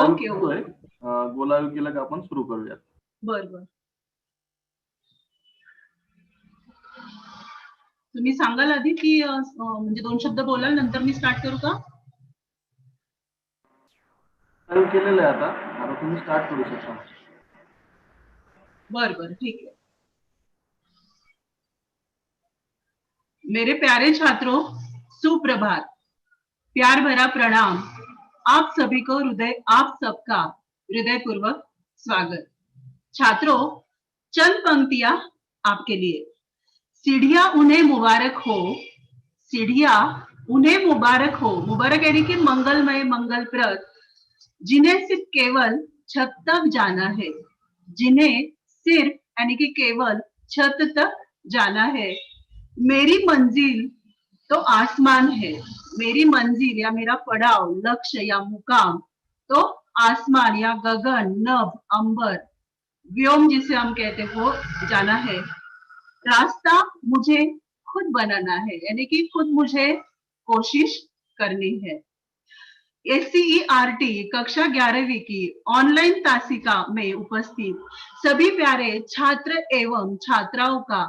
Okay okay. बोलावे केलं का आपण सुरू करूया. बरोबर. तुम्ही सांगाल आधी की म्हणजे 2 शब्द बोलाल नंतर मी स्टार्ट करू का? चालू केलेलं आहे आता तुम्ही स्टार्ट करू शकता. बरोबर, ठीक है. मेरे प्यारे छात्रों, सुप्रभात. प्यार भरा प्रणाम. आप सबका हृदयपूर्वक स्वागत. छात्रों, चंद पंक्तियां आपके लिए. सीढ़ियां उन्हें मुबारक हो. सीढ़ियां उन्हें मुबारक हो. मुबारक यानी कि मंगलमय, मंगलप्रद. जिन्हें सिर्फ केवल छत तक जाना है. जिन्हें सिर्फ यानी कि केवल छत तक जाना है. मेरी मंजिल तो आसमान है. मेरी मंजिल या मेरा पड़ाव, लक्ष्य या मुकाम तो आसमान या गगन, नभ, अंबर, व्योम जिसे हम कहते हो जाना है. रास्ता मुझे खुद बनाना है यानी कि खुद मुझे कोशिश करनी है. SCERT कक्षा 11वीं की ऑनलाइन तासिका में उपस्थित सभी प्यारे छात्र एवं छात्राओं का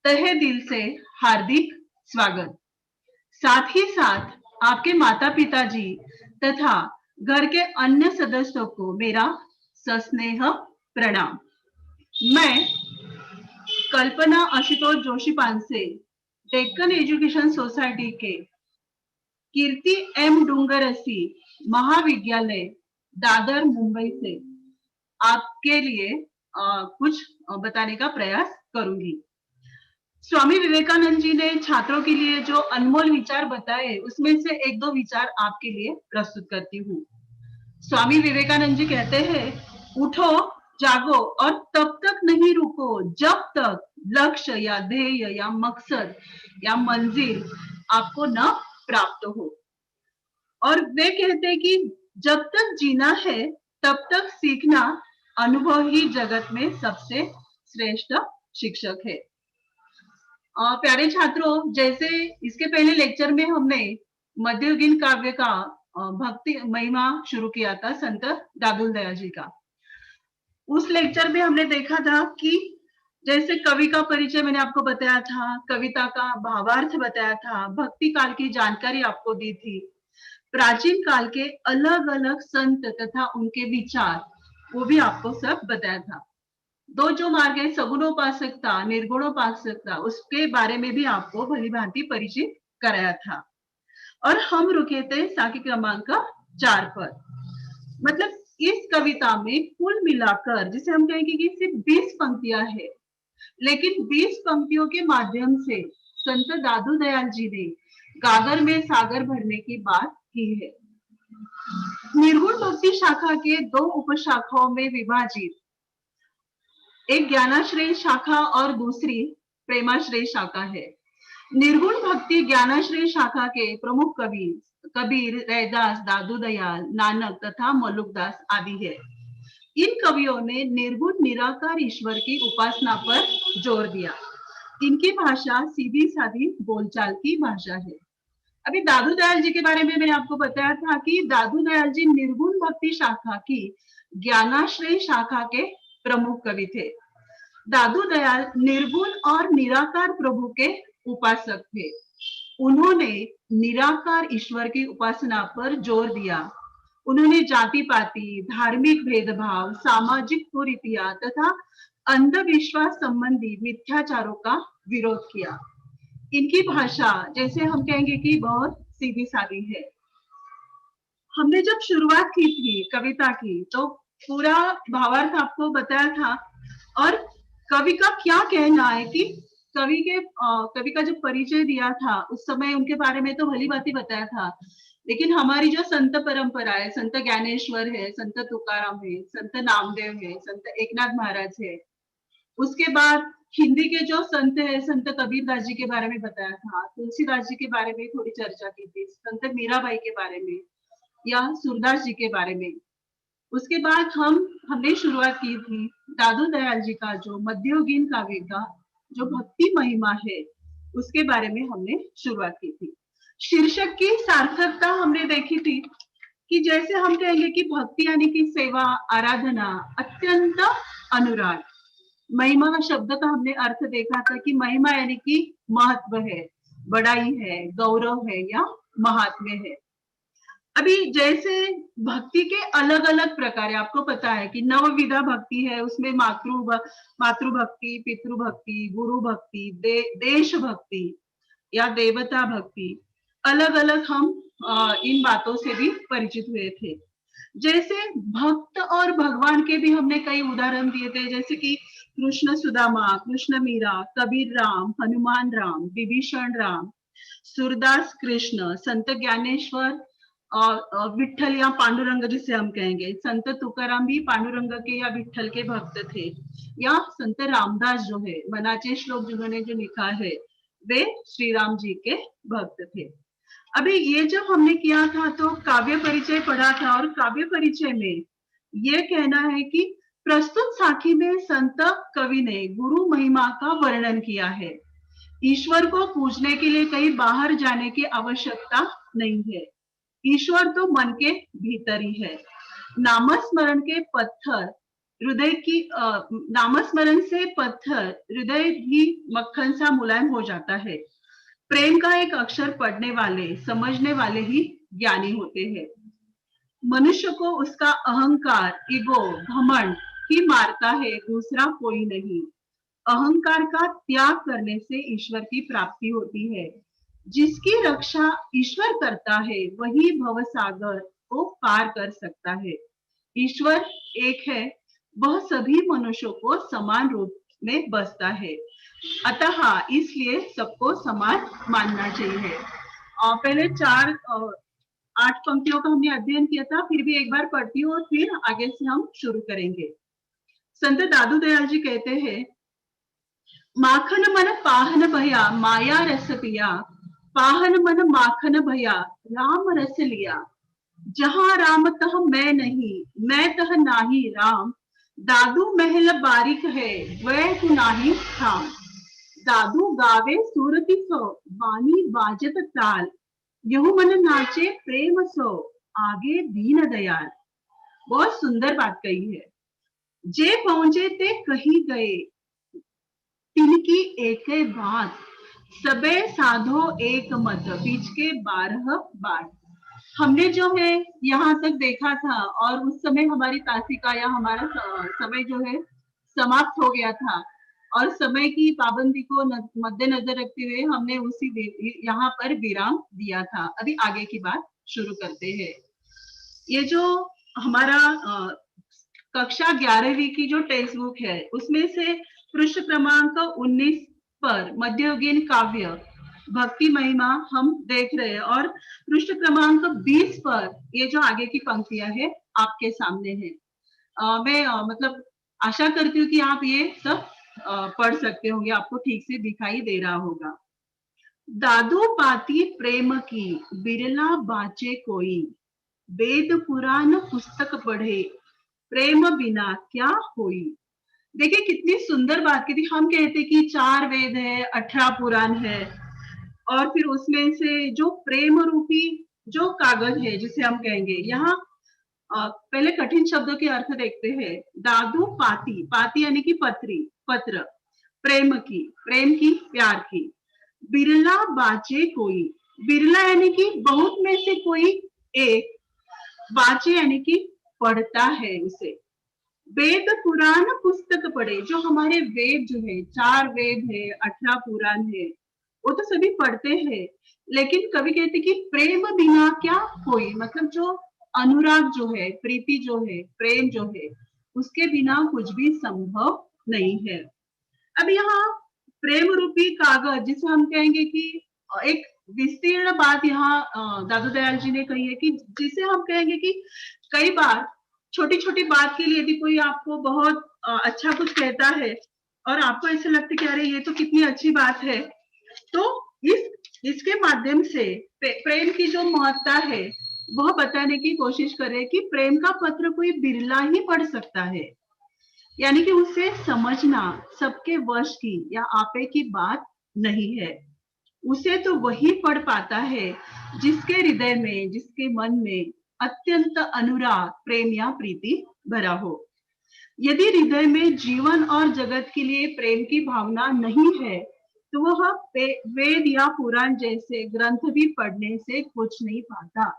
तहे दिल से हार्दिक स्वागत. साथ ही साथ आपके माता पिता जी तथा घर के अन्य सदस्यों को मेरा सस्नेह प्रणाम. मैं कल्पना आशुतोष जोशी पानसे, डेक्कन एजुकेशन सोसाइटी के कीर्ति एम डूंगरसी महाविद्यालय दादर मुंबई से आपके लिए कुछ बताने का प्रयास करूंगी. स्वामी विवेकानंद जी ने छात्रों के लिए जो अनमोल विचार बताए उसमें से एक दो विचार आपके लिए प्रस्तुत करती हूँ. स्वामी विवेकानंद जी कहते हैं, उठो, जागो और तब तक नहीं रुको जब तक लक्ष्य या ध्येय या मकसद या मंजिल आपको न प्राप्त हो. और वे कहते हैं कि जब तक जीना है तब तक सीखना अनुभव ही जगत में सबसे श्रेष्ठ शिक्षक है. प्यारे छात्रों, जैसे इसके पहले लेक्चर में हमने मध्ययुगीन काव्य का भक्ति महिमा शुरू किया था संत दादू दयाल जी का. उस लेक्चर में हमने देखा था कि जैसे कवि का परिचय मैंने आपको बताया था, कविता का भावार्थ बताया था, भक्ति काल की जानकारी आपको दी थी, प्राचीन काल के अलग अलग संत तथा उनके विचार वो भी आपको सब बताया था. दो जो मार्ग है सगुणोपासकता, निर्गुणोपासकता, उसके बारे में भी आपको भली भांति परिचित कराया था. और हम रुके थे साखी क्रमांक 4 पर. मतलब इस कविता में कुल मिलाकर जिसे हम कहेंगे कि सिर्फ 20 पंक्तियां है, लेकिन 20 पंक्तियों के माध्यम से संत दादू दयाल जी ने गागर में सागर भरने की बात की है. निर्गुण भक्ति शाखा के 2 उपशाखाओं में विभाजित, एक ज्ञानाश्रय शाखा और दूसरी प्रेमाश्रय शाखा है. निर्गुण भक्ति ज्ञानाश्रय शाखा के प्रमुख कवि कबीर, रैदास, दादू दयाल, नानक तथा मलुकदास आदि है. इन कवियों ने निर्गुण निराकार ईश्वर की उपासना पर जोर दिया. इनकी भाषा सीधी सादी बोलचाल की भाषा है. अभी दादू दयाल जी के बारे में मैंने आपको बताया था कि दादू दयाल जी निर्गुण भक्ति शाखा की ज्ञानाश्रय शाखा के प्रमुख कवि थे. दादू दयाल निर्गुण और निराकार प्रभु के उपासक थे. उन्होंने निराकार ईश्वर की उपासना पर जोर दिया. उन्होंने जाति पाति, धार्मिक भेदभाव, सामाजिक कुरीतियां तथा अंधविश्वास संबंधी मिथ्याचारों का विरोध किया. इनकी भाषा जैसे हम कहेंगे कि बहुत सीधी सादी है. हमने जब शुरुआत की थी कविता की तो पूरा भावार्थ आपको बताया था और कवि का क्या कहना है कि कवि का जब परिचय दिया था उस समय उनके बारे में तो भली बात बताया था, लेकिन हमारी जो संत परंपरा है, संत ज्ञानेश्वर है, संत तुकाराम है, संत नामदेव है, संत एकनाथ महाराज है, उसके बाद हिंदी के जो संत है संत कबीरदास जी के बारे में बताया था, तुलसीदास जी के बारे में थोड़ी चर्चा की थी, संत मीराबाई के बारे में या सूरदास जी के बारे में. उसके बाद हमने शुरुआत की थी दादू दयाल जी का जो मध्ययुगीन काव्य का जो भक्ति महिमा है उसके बारे में हमने शुरुआत की थी. शीर्षक की सार्थकता हमने देखी थी कि जैसे हम कहेंगे कि भक्ति यानी कि सेवा, आराधना, अत्यंत अनुराग। महिमा का शब्द का हमने अर्थ देखा था कि महिमा यानी कि महत्व है, बड़ाई है, गौरव है या महात्म्य है। अभी जैसे भक्ति के अलग अलग प्रकार है, आपको पता है कि नवविधा भक्ति है, उसमें मातृभक्ति, पितृभक्ति, गुरु भक्ति, देश भक्ति या देवता भक्ति, अलग अलग हम इन बातों से भी परिचित हुए थे। जैसे भक्त और भगवान के भी हमने कई उदाहरण दिए थे, जैसे कि कृष्ण सुदामा, कृष्ण मीरा, कबीर राम, हनुमान राम, विभीषण राम, सूरदास कृष्ण, संत ज्ञानेश्वर और विठल या पांडुरंग जिसे हम कहेंगे, संत तुकाराम भी पांडुरंग के या विठल के भक्त थे, या संत रामदास जो है, मनाचे श्लोक जिन्होंने जो लिखा है वे श्री राम जी के भक्त थे। अभी ये जब हमने किया था तो काव्य परिचय पढ़ा था, और काव्य परिचय में ये कहना है कि प्रस्तुत साखी में संत कवि ने गुरु महिमा का वर्णन किया है। ईश्वर को पूजने के लिए कहीं बाहर जाने की आवश्यकता नहीं है, ईश्वर तो मन के भीतर ही है। नामस्मरण के पत्थर हृदय की नामस्मरण से पत्थर हृदय भी मक्खन सा मुलायम हो जाता है। प्रेम का एक अक्षर पढ़ने वाले, समझने वाले ही ज्ञानी होते हैं। मनुष्य को उसका अहंकार, ईगो, घमंड ही मारता है, दूसरा कोई नहीं। अहंकार का त्याग करने से ईश्वर की प्राप्ति होती है। जिसकी रक्षा ईश्वर करता है वही भवसागर को पार कर सकता है। ईश्वर एक है, वह सभी मनुष्यों को समान रूप में बसता है, अतः इसलिए सबको समान मानना चाहिए। पहले 8 पंक्तियों का हमने अध्ययन किया था, फिर भी एक बार पढ़ती हूँ और फिर आगे से हम शुरू करेंगे। संत दादू दयाल जी कहते हैं, माखन मन पाहन भया माया रस पिया, पाहन मन माखन भया राम रस लिया। जहां राम तह मैं नहीं, मैं तह नाही राम। दादू महल बारिक है, वह तू नाही थाम। दादू गावे सूरती सो, वाणी बाजत ताल। यहू मन नाचे प्रेम सो, आगे दीन दयाल। बहुत सुंदर बात कही है। जे पहुंचे ते कही गए, तिनकी एक बात। सबे साधो एक मत, बीच के 12 बात। हमने जो है यहाँ तक देखा था, और उस समय हमारी तासिका या हमारा समय जो है समाप्त हो गया था, और समय की पाबंदी को मद्देनजर रखते हुए हमने उसी यहाँ पर विराम दिया था। अभी आगे की बात शुरू करते हैं। ये जो हमारा कक्षा 11वीं की जो टेक्स्ट बुक है, उसमें से पृष्ठ क्रमांक 19 पर मध्ययुगीन काव्य भक्ति महिमा हम देख रहे हैं, और पृष्ठ क्रमांक 20 पर ये जो आगे की पंक्तियां है आपके सामने है। मैं मतलब आशा करती हूँ कि आप ये सब पढ़ सकते होंगे, आपको ठीक से दिखाई दे रहा होगा। दादू पाती प्रेम की, बिरला बाचे कोई। वेद पुराण पुस्तक पढ़े, प्रेम बिना क्या होई। देखिए कितनी सुंदर बात की थी। हम कहते कि 4 वेद है, 18 पुराण है, और फिर उसमें से जो प्रेम रूपी जो कागज है जिसे हम कहेंगे, यहाँ पहले कठिन शब्दों के अर्थ देखते हैं। दादू पाती, पाती यानी कि पत्री, पत्र। प्रेम की, प्रेम की, प्यार की। बिरला बाचे कोई, बिरला यानी कि बहुत में से कोई एक, बाचे यानी कि पढ़ता है उसे। वेद पुराण पुस्तक पढ़े, जो हमारे वेद जो है, 4 वेद है, 18 पुराण है, वो तो सभी पढ़ते हैं, लेकिन कवि कहते कि प्रेम बिना क्या होई, मतलब जो अनुराग जो है, प्रीति जो है, प्रेम जो है, उसके बिना कुछ भी संभव नहीं है। अब यहाँ प्रेम रूपी कागज जिसे हम कहेंगे कि एक विस्तीर्ण बात यहाँ दादू दयाल जी ने कही है, कि जिसे हम कहेंगे कि कई बार छोटी छोटी बात के लिए यदि कोई आपको बहुत अच्छा कुछ कहता है, और आपको ऐसा लगता है कि अरे ये तो कितनी अच्छी बात है, तो इसके माध्यम से प्रेम की जो महत्ता है वह बताने की कोशिश करें कि प्रेम का पत्र कोई बिरला ही पढ़ सकता है, यानी कि उसे समझना सबके वश की या आपे की बात नहीं है। उसे तो वही पढ़ पाता है जिसके हृदय में, जिसके मन में अत्यंत अनुराग, प्रेम या प्रीति भरा हो। यदि हृदय में जीवन और जगत के लिए प्रेम की भावना नहीं है, तो वह वेद या पुराण जैसे ग्रंथ भी पढ़ने से कुछ नहीं पाता।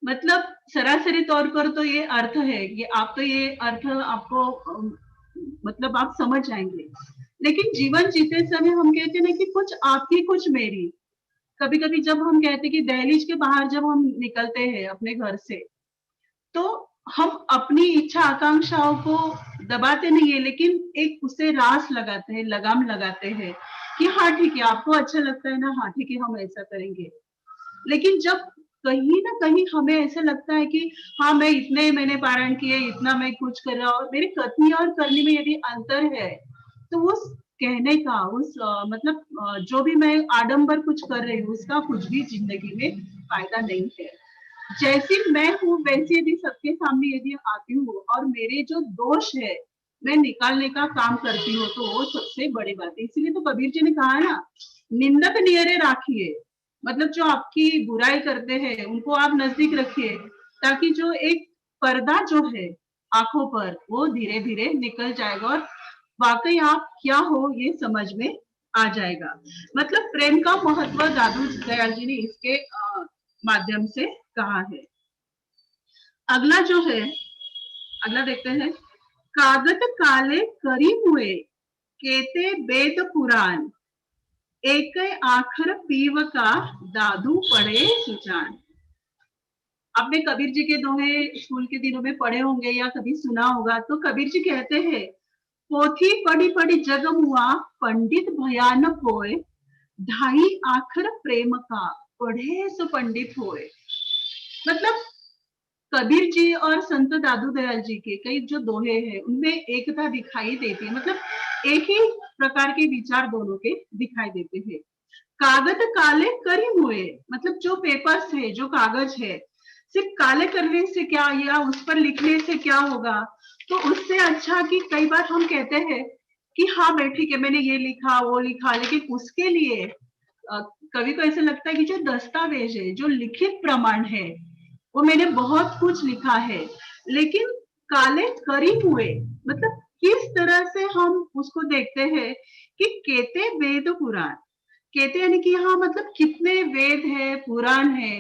मतलब सरासरी तौर पर तो ये अर्थ है कि आप तो ये अर्थ आपको मतलब आप समझ जाएंगे, लेकिन जीवन जीते समय हम कहते हैं ना कि कुछ आपकी कुछ मेरी। कभी कभी जब हम कहते हैं कि दहलीज के बाहर जब हम निकलते हैं अपने घर से, तो हम अपनी इच्छा आकांक्षाओं को दबाते नहीं है, लेकिन एक उसे रास लगाते हैं, लगाम लगाते हैं कि हाँ ठीक है, आपको अच्छा लगता है ना, हाँ ठीक है, हम ऐसा करेंगे। लेकिन जब कहीं ना कहीं हमें ऐसा लगता है कि हाँ मैं इतने मैंने पारायण किए, इतना मैं कुछ कर रहा हूँ, मेरे कथनी और करने में यदि अंतर है, तो उस कहने का उस मतलब जो भी मैं आडंबर कुछ कर रही हूँ उसका कुछ भी जिंदगी में फायदा नहीं है। जैसी मैं हूँ वैसे यदि सबके सामने यदि आती हूँ और मेरे जो दोष है मैं निकालने का काम करती हूँ, तो वो सबसे बड़ी बात है। इसीलिए तो कबीर जी ने कहा ना, निंदक नियरे राखिए, मतलब जो आपकी बुराई करते हैं उनको आप नजदीक रखिए, ताकि जो एक पर्दा जो है आंखों पर वो धीरे धीरे निकल जाएगा और वाकई आप क्या हो ये समझ में आ जाएगा। मतलब प्रेम का महत्व दादू दयाल जी ने इसके माध्यम से कहा है। अगला जो है, अगला देखते हैं। कागत काले करी हुए, केते वेद पुराण, एक आखर पीव का, दादू पढ़े सुजान। आपने कबीर जी के दोहे स्कूल के दिनों में पढ़े होंगे या कभी सुना होगा। तो कबीर जी कहते हैं, पोथी पढ़ी पढ़ी जग मुआ, पंडित भयानक होए, ढाई आखर प्रेम का, पढ़े सो पंडित होए। मतलब कबीर जी और संत दादू दयाल जी के कई जो दोहे हैं उनमें एकता दिखाई देती है। मतलब एक ही प्रकार के विचार दोनों के दिखाई देते हैं। कागज काले करी हुए, मतलब जो पेपर्स है, जो कागज है, सिर्फ काले करने से क्या या उस पर लिखने से क्या होगा। तो उससे अच्छा कि कई बार हम कहते हैं कि हाँ मैं ठीक है, मैंने ये लिखा वो लिखा, लेकिन उसके लिए कभी को ऐसा लगता है कि जो दस्तावेज है, जो लिखित प्रमाण है, वो मैंने बहुत कुछ लिखा है, लेकिन काले करी हुए मतलब किस तरह से हम उसको देखते हैं कि केते वेद पुराण, कहते यानी कि हाँ मतलब कितने वेद है, पुराण है,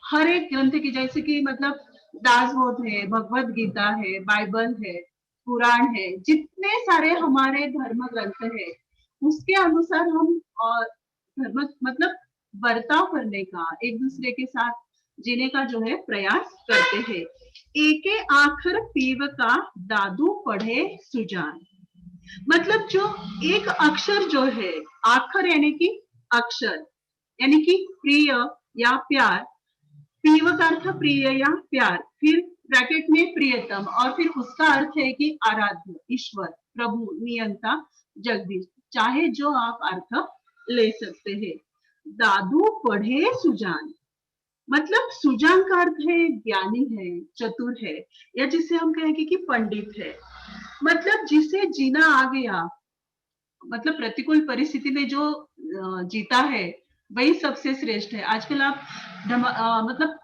हर एक ग्रंथ की, जैसे कि मतलब दासबोध है, भगवत गीता है, बाइबल है, पुराण है, जितने सारे हमारे धर्म ग्रंथ है, उसके अनुसार हम और धर्म मतलब बर्ताव करने का, एक दूसरे के साथ जीने का जो है प्रयास करते हैं। एके आखर पीव का, दादू पढ़े सुजान। मतलब जो एक अक्षर जो है, आखर यानी कि अक्षर, यानी कि प्रिय या प्यार, पीव का अर्थ प्रिय या प्यार, फिर ब्रैकेट में प्रियतम, और फिर उसका अर्थ है कि आराध्य, ईश्वर, प्रभु, नियंता, जगदीश, चाहे जो आप अर्थ ले सकते हैं। दादू पढ़े सुजान, मतलब सुजान का अर्थ है ज्ञानी है, चतुर है, या जिसे हम कहेंगे कि पंडित है। मतलब जिसे जीना आ गया, मतलब प्रतिकूल परिस्थिति में जो जीता है वही सबसे श्रेष्ठ है। आजकल आप मतलब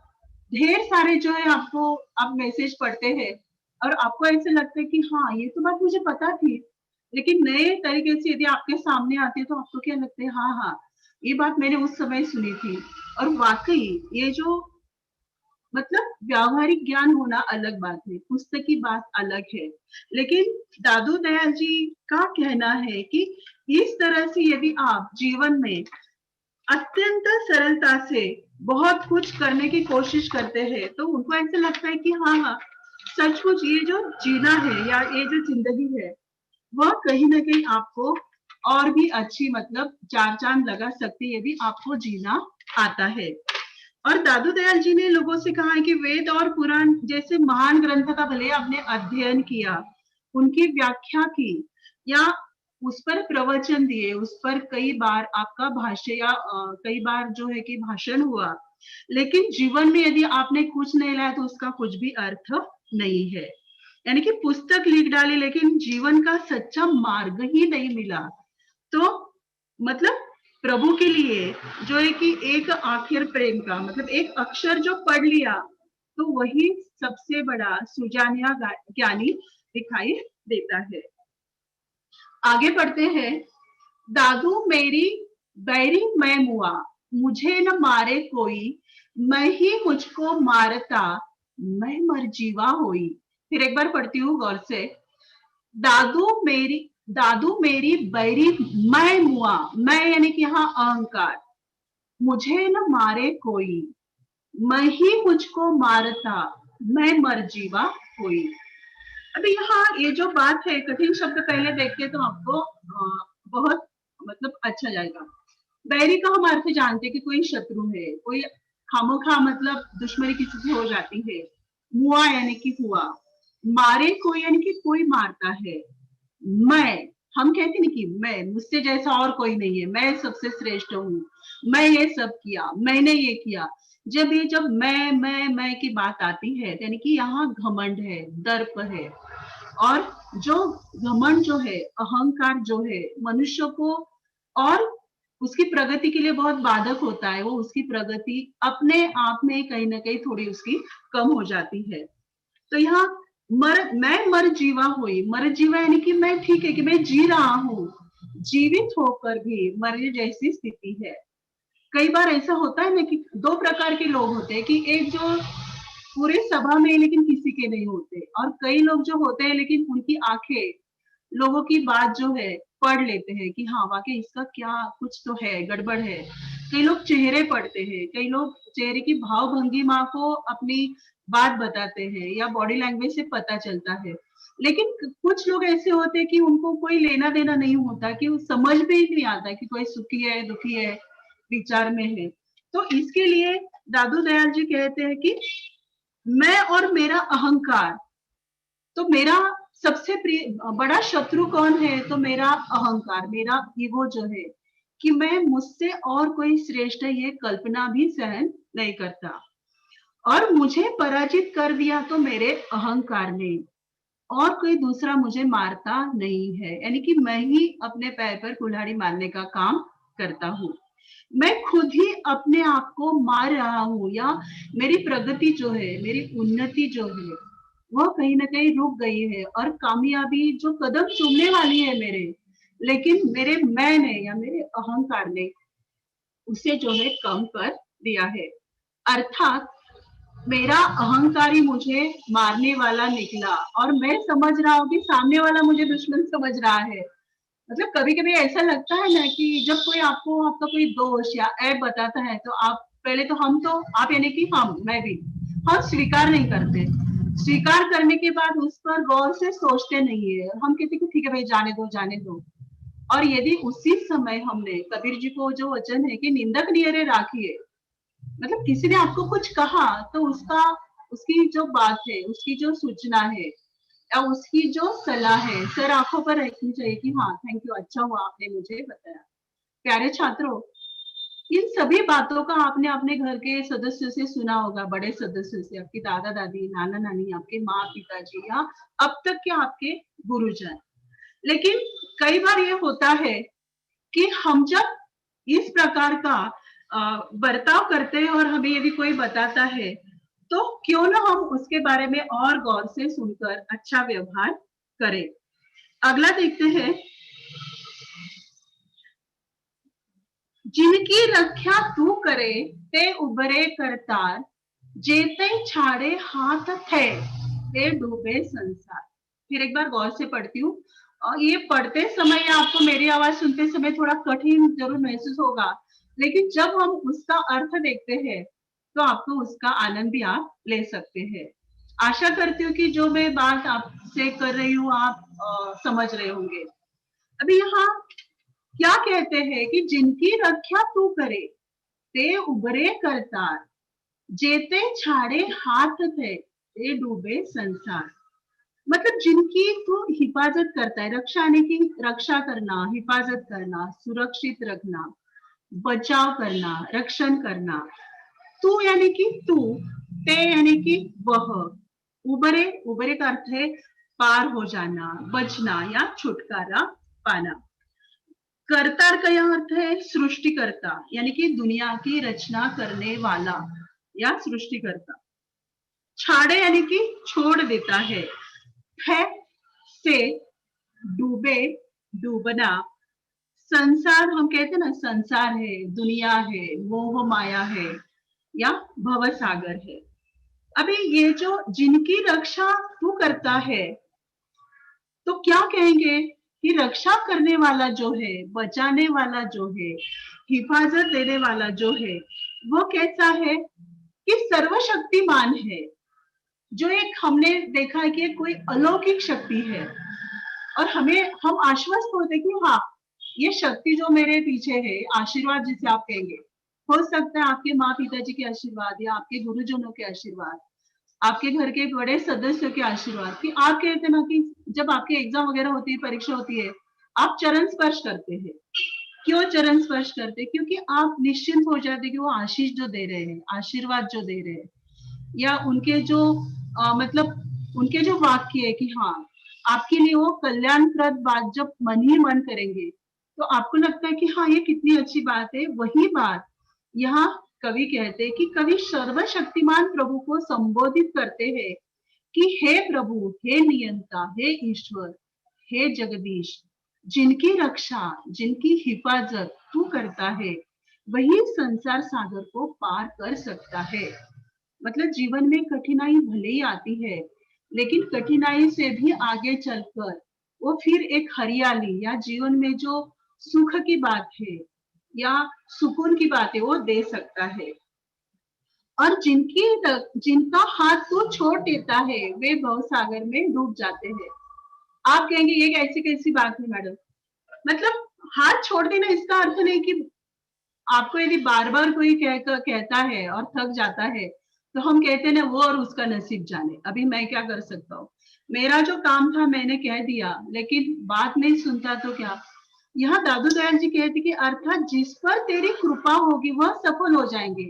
ढेर सारे जो है आपको आप मैसेज पढ़ते हैं और आपको ऐसे लगता है कि हाँ ये तो बात मुझे पता थी, लेकिन नए तरीके से यदि आपके सामने आती है तो आपको क्या लगता है, हाँ हाँ ये बात मैंने उस समय सुनी थी। और वाकई ये जो मतलब व्यावहारिक ज्ञान होना अलग बात है, पुस्तक की बात अलग है, लेकिन दादू दयाल जी का कहना है कि इस तरह से यदि आप जीवन में अत्यंत सरलता से बहुत कुछ करने की कोशिश करते हैं, तो उनको ऐसा लगता है कि हाँ हाँ सचमुच ये जो जीना है या ये जो जिंदगी है, वह कहीं ना कहीं आपको और भी अच्छी मतलब चार चांद लगा सकती है यदि आपको जीना आता है। और दादू दयाल जी ने लोगों से कहा है कि वेद और पुराण जैसे महान ग्रंथ का भले आपने अध्ययन किया, उनकी व्याख्या की, या उस पर प्रवचन दिए, उस पर कई बार आपका भाष्य या कई बार जो है कि भाषण हुआ, लेकिन जीवन में यदि आपने कुछ नहीं लाया तो उसका कुछ भी अर्थ नहीं है। यानी कि पुस्तक लिख डाली लेकिन जीवन का सच्चा मार्ग ही नहीं मिला, तो मतलब प्रभु के लिए जो है कि एक आखिर प्रेम का मतलब एक अक्षर जो पढ़ लिया तो वही सबसे बड़ा सुजानिया ज्ञानी दिखाई देता है। आगे पढ़ते हैं। दादू मेरी बैरी मैं मुआ, मुझे न मारे कोई, मैं ही मुझको मारता, मैं मर जीवा होई। फिर एक बार पढ़ती हूँ गौर से। दादू मेरी दादू मेरी बैरी मैं मुआ, मैं यानी कि यहाँ अहंकार, मुझे न मारे कोई, मैं ही मुझको मारता, मैं मर जीवा होई। अभी यहाँ ये जो बात है, कठिन शब्द पहले देखते तो आपको बहुत मतलब अच्छा जाएगा। बैरी का हम अर्थ जानते हैं कि कोई शत्रु है, कोई खामोखा मतलब दुश्मनी किसी से हो जाती है। मुआ यानी कि हुआ, मारे कोई यानी कि कोई मारता है। मैं, हम कहते हैं कि मैं, मुझसे जैसा और कोई नहीं है, मैं सबसे श्रेष्ठ हूँ, मैं ये सब किया, मैंने ये किया। जब मैं की बात आती है यानी कि यहाँ घमंड है, दर्प है। और जो घमंड जो है, अहंकार जो है, मनुष्य को और उसकी प्रगति के लिए बहुत बाधक होता है। वो उसकी प्रगति अपने आप में कहीं ना कहीं थोड़ी उसकी कम हो जाती है। तो यहाँ मैं मर जीवा हुई, मर जीवा यानी कि मैं ठीक है कि मैं जी रहा हूँ, जीवित होकर भी मरने जैसी स्थिति है। कई बार ऐसा होता है ना कि दो प्रकार के लोग होते हैं, कि एक जो पूरे सभा में लेकिन किसी के नहीं होते, और कई लोग जो होते हैं लेकिन उनकी आंखें लोगों की बात जो है पढ़ लेते हैं कि हाँ वाकई इसका क्या कुछ तो है, गड़बड़ है। कई लोग चेहरे पढ़ते हैं, कई लोग चेहरे की भाव भंगिमा को अपनी बात बताते हैं, या बॉडी लैंग्वेज से पता चलता है। लेकिन कुछ लोग ऐसे होते हैं कि उनको कोई लेना देना नहीं होता, कि वो समझ में ही नहीं आता कि कोई सुखी है दुखी है, विचार में है। तो इसके लिए दादू दयाल जी कहते हैं कि मैं और मेरा अहंकार, तो मेरा सबसे प्रिय बड़ा शत्रु कौन है? तो मेरा अहंकार, मेरा ईगो जो है, कि मैं मुझसे और कोई श्रेष्ठ है ये कल्पना भी सहन नहीं करता। और मुझे पराजित कर दिया तो मेरे अहंकार ने, और कोई दूसरा मुझे मारता नहीं है। यानी कि मैं ही अपने पैर पर कुल्हाड़ी मारने का काम करता हूँ। मैं खुद ही अपने आप को मार रहा हूँ, या मेरी प्रगति जो है, मेरी उन्नति जो है, वह कहीं ना कहीं रुक गई है, और कामयाबी जो कदम चूमने वाली है मेरे, लेकिन मेरे मैं ने या मेरे अहंकार ने उसे जो है कम कर दिया है। अर्थात मेरा अहंकारी मुझे मारने वाला निकला, और मैं समझ रहा हूँ कि सामने वाला मुझे दुश्मन समझ रहा है। मतलब कभी कभी ऐसा लगता है ना कि जब कोई आपको आपका कोई दोष या ऐप बताता है, तो आप पहले तो हम तो आप यानी कि हम, मैं भी, हम स्वीकार नहीं करते। स्वीकार करने के बाद उस पर गौर से सोचते नहीं है, हम कहते कि ठीक है भाई, जाने दो जाने दो। और यदि उसी समय हमने, कबीर जी को जो वचन है कि निंदक नियरे राखिए, मतलब किसी ने आपको कुछ कहा तो उसका, उसकी जो बात है, उसकी जो सूचना है, या उसकी जो सलाह है, सर आंखों पर रखनी चाहिए कि हाँ थैंक यू, अच्छा हुआ आपने मुझे बताया। प्यारे छात्रों, इन सभी बातों का आपने अपने घर के सदस्यों से सुना होगा, बड़े सदस्यों से, आपके दादा दादी, नाना नानी, आपके माँ पिताजी, या अब तक के आपके गुरुजन। लेकिन कई बार ये होता है कि हम जब इस प्रकार का बर्ताव करते हैं और हमें यदि कोई बताता है, तो क्यों ना हम उसके बारे में और गौर से सुनकर अच्छा व्यवहार करें। अगला देखते हैं। जिनकी रक्षा तू करे ते उबरे करतार, जेते छाड़े हाथ थे ते डूबे संसार। फिर एक बार गौर से पढ़ती हूँ। और ये पढ़ते समय आपको मेरी आवाज सुनते समय थोड़ा कठिन जरूर महसूस होगा, लेकिन जब हम उसका अर्थ देखते हैं तो आपको उसका आनंद भी आप ले सकते हैं। आशा करती हूँ कि जो मैं बात आपसे कर रही हूँ आप समझ रहे होंगे। अभी यहाँ क्या कहते हैं कि जिनकी रक्षा तू करे ते उबरे करतार, जेते छाड़े हाथ थे ते डूबे संसार। मतलब जिनकी तू हिफाजत करता है, रक्षा यानी कि रक्षा करना, हिफाजत करना, सुरक्षित रखना, बचाव करना, रक्षण करना। तू यानी कि तू, ते यानी कि वह, उबरे, उबरे का अर्थ है पार हो जाना, बचना या छुटकारा पाना। करतार का यह अर्थ है सृष्टिकर्ता, यानी कि दुनिया की रचना करने वाला या सृष्टिकर्ता। छाड़े यानी कि छोड़ देता है। है से डूबे, डूबना। संसार हम कहते हैं ना, संसार है, दुनिया है, मोह माया है या भव सागर है। अभी ये जो जिनकी रक्षा तू करता है, तो क्या कहेंगे कि रक्षा करने वाला जो है, बचाने वाला जो है, हिफाजत देने वाला जो है, वो कैसा है कि सर्वशक्तिमान है। जो एक हमने देखा है कि कोई अलौकिक शक्ति है, और हम आश्वस्त होते कि हाँ, ये शक्ति जो मेरे पीछे है, आशीर्वाद जिसे आप कहेंगे, हो सकता है आपके माँ पिताजी के आशीर्वाद या आपके गुरुजनों के आशीर्वाद, आपके घर के बड़े सदस्यों के आशीर्वाद, कि आप कहते हैं ना कि जब आपके एग्जाम वगैरह होती है, परीक्षा होती है, आप चरण स्पर्श करते हैं। क्यों चरण स्पर्श करते हैं? क्योंकि आप निश्चिंत हो जाते कि वो आशीष जो दे रहे हैं, आशीर्वाद जो दे रहे हैं, या उनके जो मतलब उनके जो वाक्य है कि हाँ, आपके लिए वो कल्याणप्रद बात जब मन ही मन करेंगे, तो आपको लगता है कि हाँ, ये कितनी अच्छी बात है। वही बात यहाँ कवि कहते हैं कि कवि सर्वशक्तिमान प्रभु को संबोधित करते हैं कि हे प्रभु, हे नियंता, हे ईश्वर, हे जगदीश, जिनकी रक्षा, जिनकी हिफाजत तू करता है, वही संसार सागर को पार कर सकता है। मतलब जीवन में कठिनाई भले ही आती है, लेकिन कठिनाई से भी आगे चलकर वो फिर एक हरियाली या जीवन में जो सुख की बात है या सुकून की बात है, वो दे सकता है। और जिनका हाथ तो छोड़ देता है, वे भव सागर में डूब जाते हैं। आप कहेंगे ये कैसी कैसी बात है मैडम? मतलब हाथ छोड़ देना इसका अर्थ नहीं कि आपको यदि बार बार कोई कहता है और थक जाता है, तो हम कहते हैं ना, वो और उसका नसीब जाने, अभी मैं क्या कर सकता हूँ, मेरा जो काम था मैंने कह दिया, लेकिन बात नहीं सुनता तो क्या। यहाँ दादू दयाल जी कहते कि अर्थात जिस पर तेरी कृपा होगी वह सफल हो जाएंगे।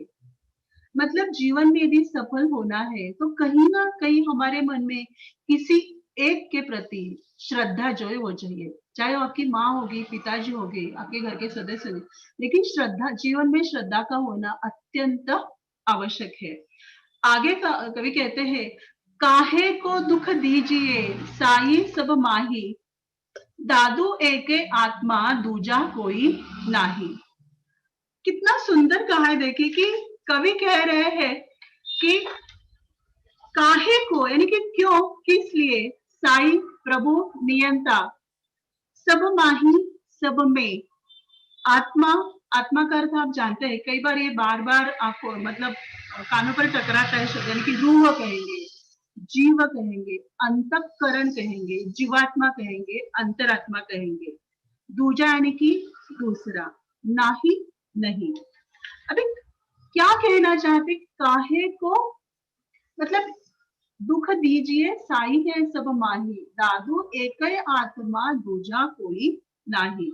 मतलब जीवन में यदि सफल होना है, तो कहीं ना कहीं हमारे मन में किसी एक के प्रति श्रद्धा जो है वो चाहिए। चाहे वो आपकी माँ होगी, पिताजी होगी, आपके घर के सदस्य होंगे, लेकिन श्रद्धा, जीवन में श्रद्धा का होना अत्यंत आवश्यक है। आगे का कवि कहते हैं, काहे को दुख दीजिए साई सब माही, दादू एके आत्मा दूजा कोई नाही। कितना सुंदर कहा है, देखिए कि कवि कह रहे हैं कि काहे को यानी कि क्यों, किस लिए, साई प्रभु नियंता, सब माही, सब में, आत्मा, आत्मा का अर्थ आप जानते हैं, कई बार ये बार बार आपको मतलब कानों पर टकराता है शब्द, यानी कि रूह कहेंगे, जीव कहेंगे, अंतःकरण कहेंगे, जीवात्मा कहेंगे, अंतरात्मा कहेंगे। दूजा यानी कि दूसरा, नाही नहीं। अभी क्या कहना चाहते, काहे को मतलब दुख दीजिए साई है सब माही, दादू एक आत्मा दूजा कोई नाही।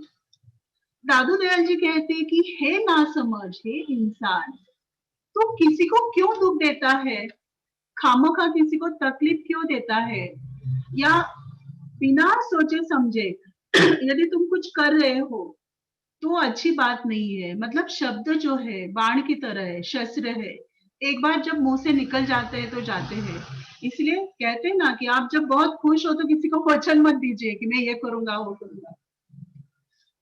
दादू दयाल जी कहते हैं कि हे ना समझ, हे इंसान, तू किसी को क्यों दुख देता है, खामोखा किसी को तकलीफ क्यों देता है, या बिना सोचे समझे यदि तुम कुछ कर रहे हो तो अच्छी बात नहीं है। मतलब शब्द जो है बाण की तरह है, शस्त्र है, एक बार जब मुंह से निकल जाते हैं तो जाते हैं। इसलिए कहते हैं ना कि आप जब बहुत खुश हो तो किसी को वचन मत दीजिए कि मैं ये करूंगा वो करूंगा।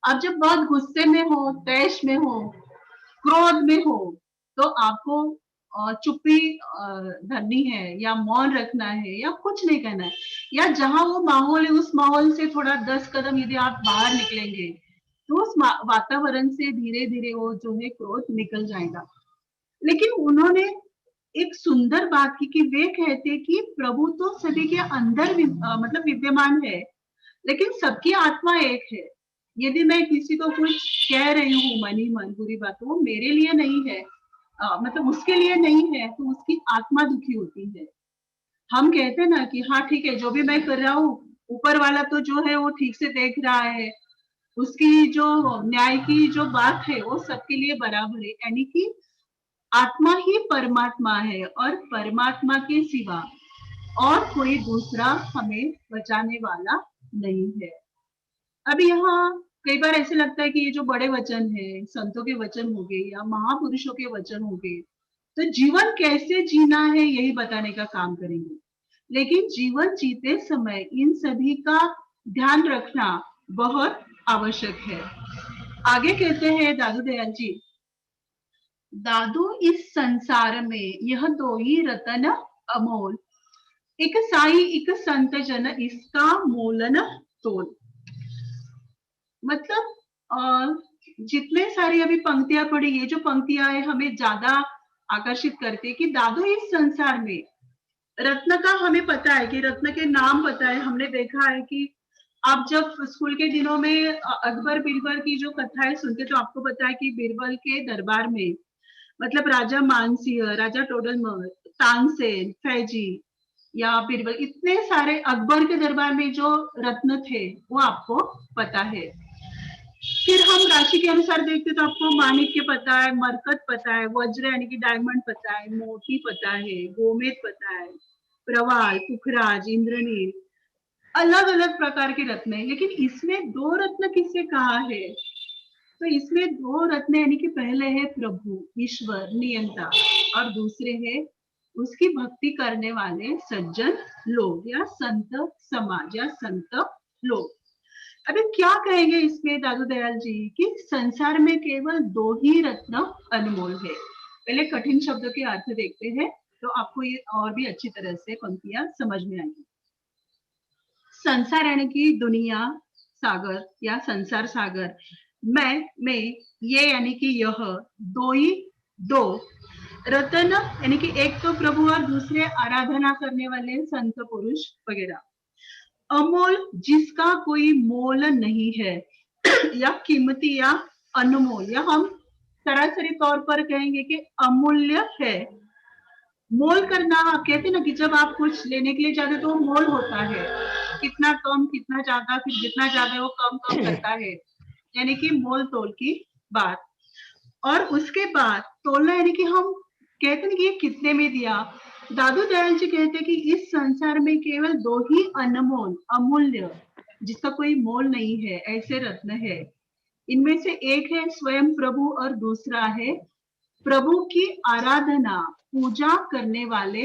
आप जब बहुत गुस्से में हो, तैश में हो, क्रोध में हो, तो आपको चुप्पी धरनी है या मौन रखना है या कुछ नहीं कहना है, या जहां वो माहौल है उस माहौल से थोड़ा 10 कदम यदि आप बाहर निकलेंगे, तो उस वातावरण से धीरे धीरे वो जो है क्रोध निकल जाएगा। लेकिन उन्होंने एक सुंदर बात की कि वे कहते कि प्रभु तो सभी के अंदर मतलब विद्यमान है, लेकिन सबकी आत्मा एक है। यदि मैं किसी को कुछ कह रही हूँ मन ही मन बुरी बात, वो मेरे लिए नहीं है, मतलब उसके लिए नहीं है, तो उसकी आत्मा दुखी होती है। हम कहते हैं ना कि हाँ ठीक है, जो भी मैं कर रहा हूँ ऊपर वाला तो जो है वो ठीक से देख रहा है, उसकी जो न्याय की जो बात है वो सबके लिए बराबर है। यानी कि आत्मा ही परमात्मा है और परमात्मा के सिवा और कोई दूसरा हमें बचाने वाला नहीं है। अब यहाँ कई बार ऐसे लगता है कि ये जो बड़े वचन है, संतों के वचन हो गए या महापुरुषों के वचन हो गए, तो जीवन कैसे जीना है यही बताने का काम करेंगे। लेकिन जीवन जीते समय इन सभी का ध्यान रखना बहुत आवश्यक है। आगे कहते हैं दादू दयाल जी, दादू इस संसार में यह दो ही रतन अमोल, एक साई एक संत जन इसका मोलन तोल। मतलब जितने सारी अभी पंक्तियां पढ़ी, ये जो पंक्तियां है हमें ज्यादा आकर्षित करती है कि दादू इस संसार में रत्न का हमें पता है कि रत्न के नाम पता है। हमने देखा है कि आप जब स्कूल के दिनों में अकबर बीरबल की जो कथाएं सुनते तो आपको पता है कि बीरबल के दरबार में मतलब राजा मानसिंह, राजा टोडरमल, तानसेन, फैजी या बीरबल, इतने सारे अकबर के दरबार में जो रत्न थे वो आपको पता है। फिर हम राशि के अनुसार देखते तो आपको माणिक्य पता है, मरकत पता है, वज्र यानी कि डायमंड पता है, मोती पता है, गोमेद पता है, प्रवाल, पुखराज, इंद्रनील, अलग अलग प्रकार के रत्न है। लेकिन इसमें दो रत्न किससे कहा है? तो इसमें दो रत्न यानी कि पहले है प्रभु ईश्वर नियंता और दूसरे है उसकी भक्ति करने वाले सज्जन लोग या संत समाज या संत लोग। अभी क्या कहेंगे इसमें दादू दयाल जी कि संसार में केवल दो ही रत्न अनमोल है। पहले कठिन शब्दों के अर्थ देखते हैं तो आपको ये और भी अच्छी तरह से पंक्तियां समझ में आएंगी। संसार यानी कि दुनिया सागर या संसार सागर, मैं ये यानी कि यह, दो ही दो रतन यानी कि एक तो प्रभु और दूसरे आराधना करने वाले संत पुरुष वगैरह। अमोल जिसका कोई मोल नहीं है या कीमती या अनमोल, या हम सरासरी तौर पर कहेंगे कि अमूल्य है। मोल करना, आप कहते ना कि जब आप कुछ लेने के लिए जाते तो मोल होता है, कितना कम कितना ज्यादा, फिर जितना ज्यादा वो कम कम करता है, यानी कि मोल तोल की बात। और उसके बाद तोलना यानी कि हम कहते ना कि ये कितने में दिया। दादू दयाल जी कहते कि इस संसार में केवल दो ही अनमोल अमूल्य जिसका कोई मोल नहीं है ऐसे रत्न है। इनमें से एक है स्वयं प्रभु और दूसरा है प्रभु की आराधना पूजा करने वाले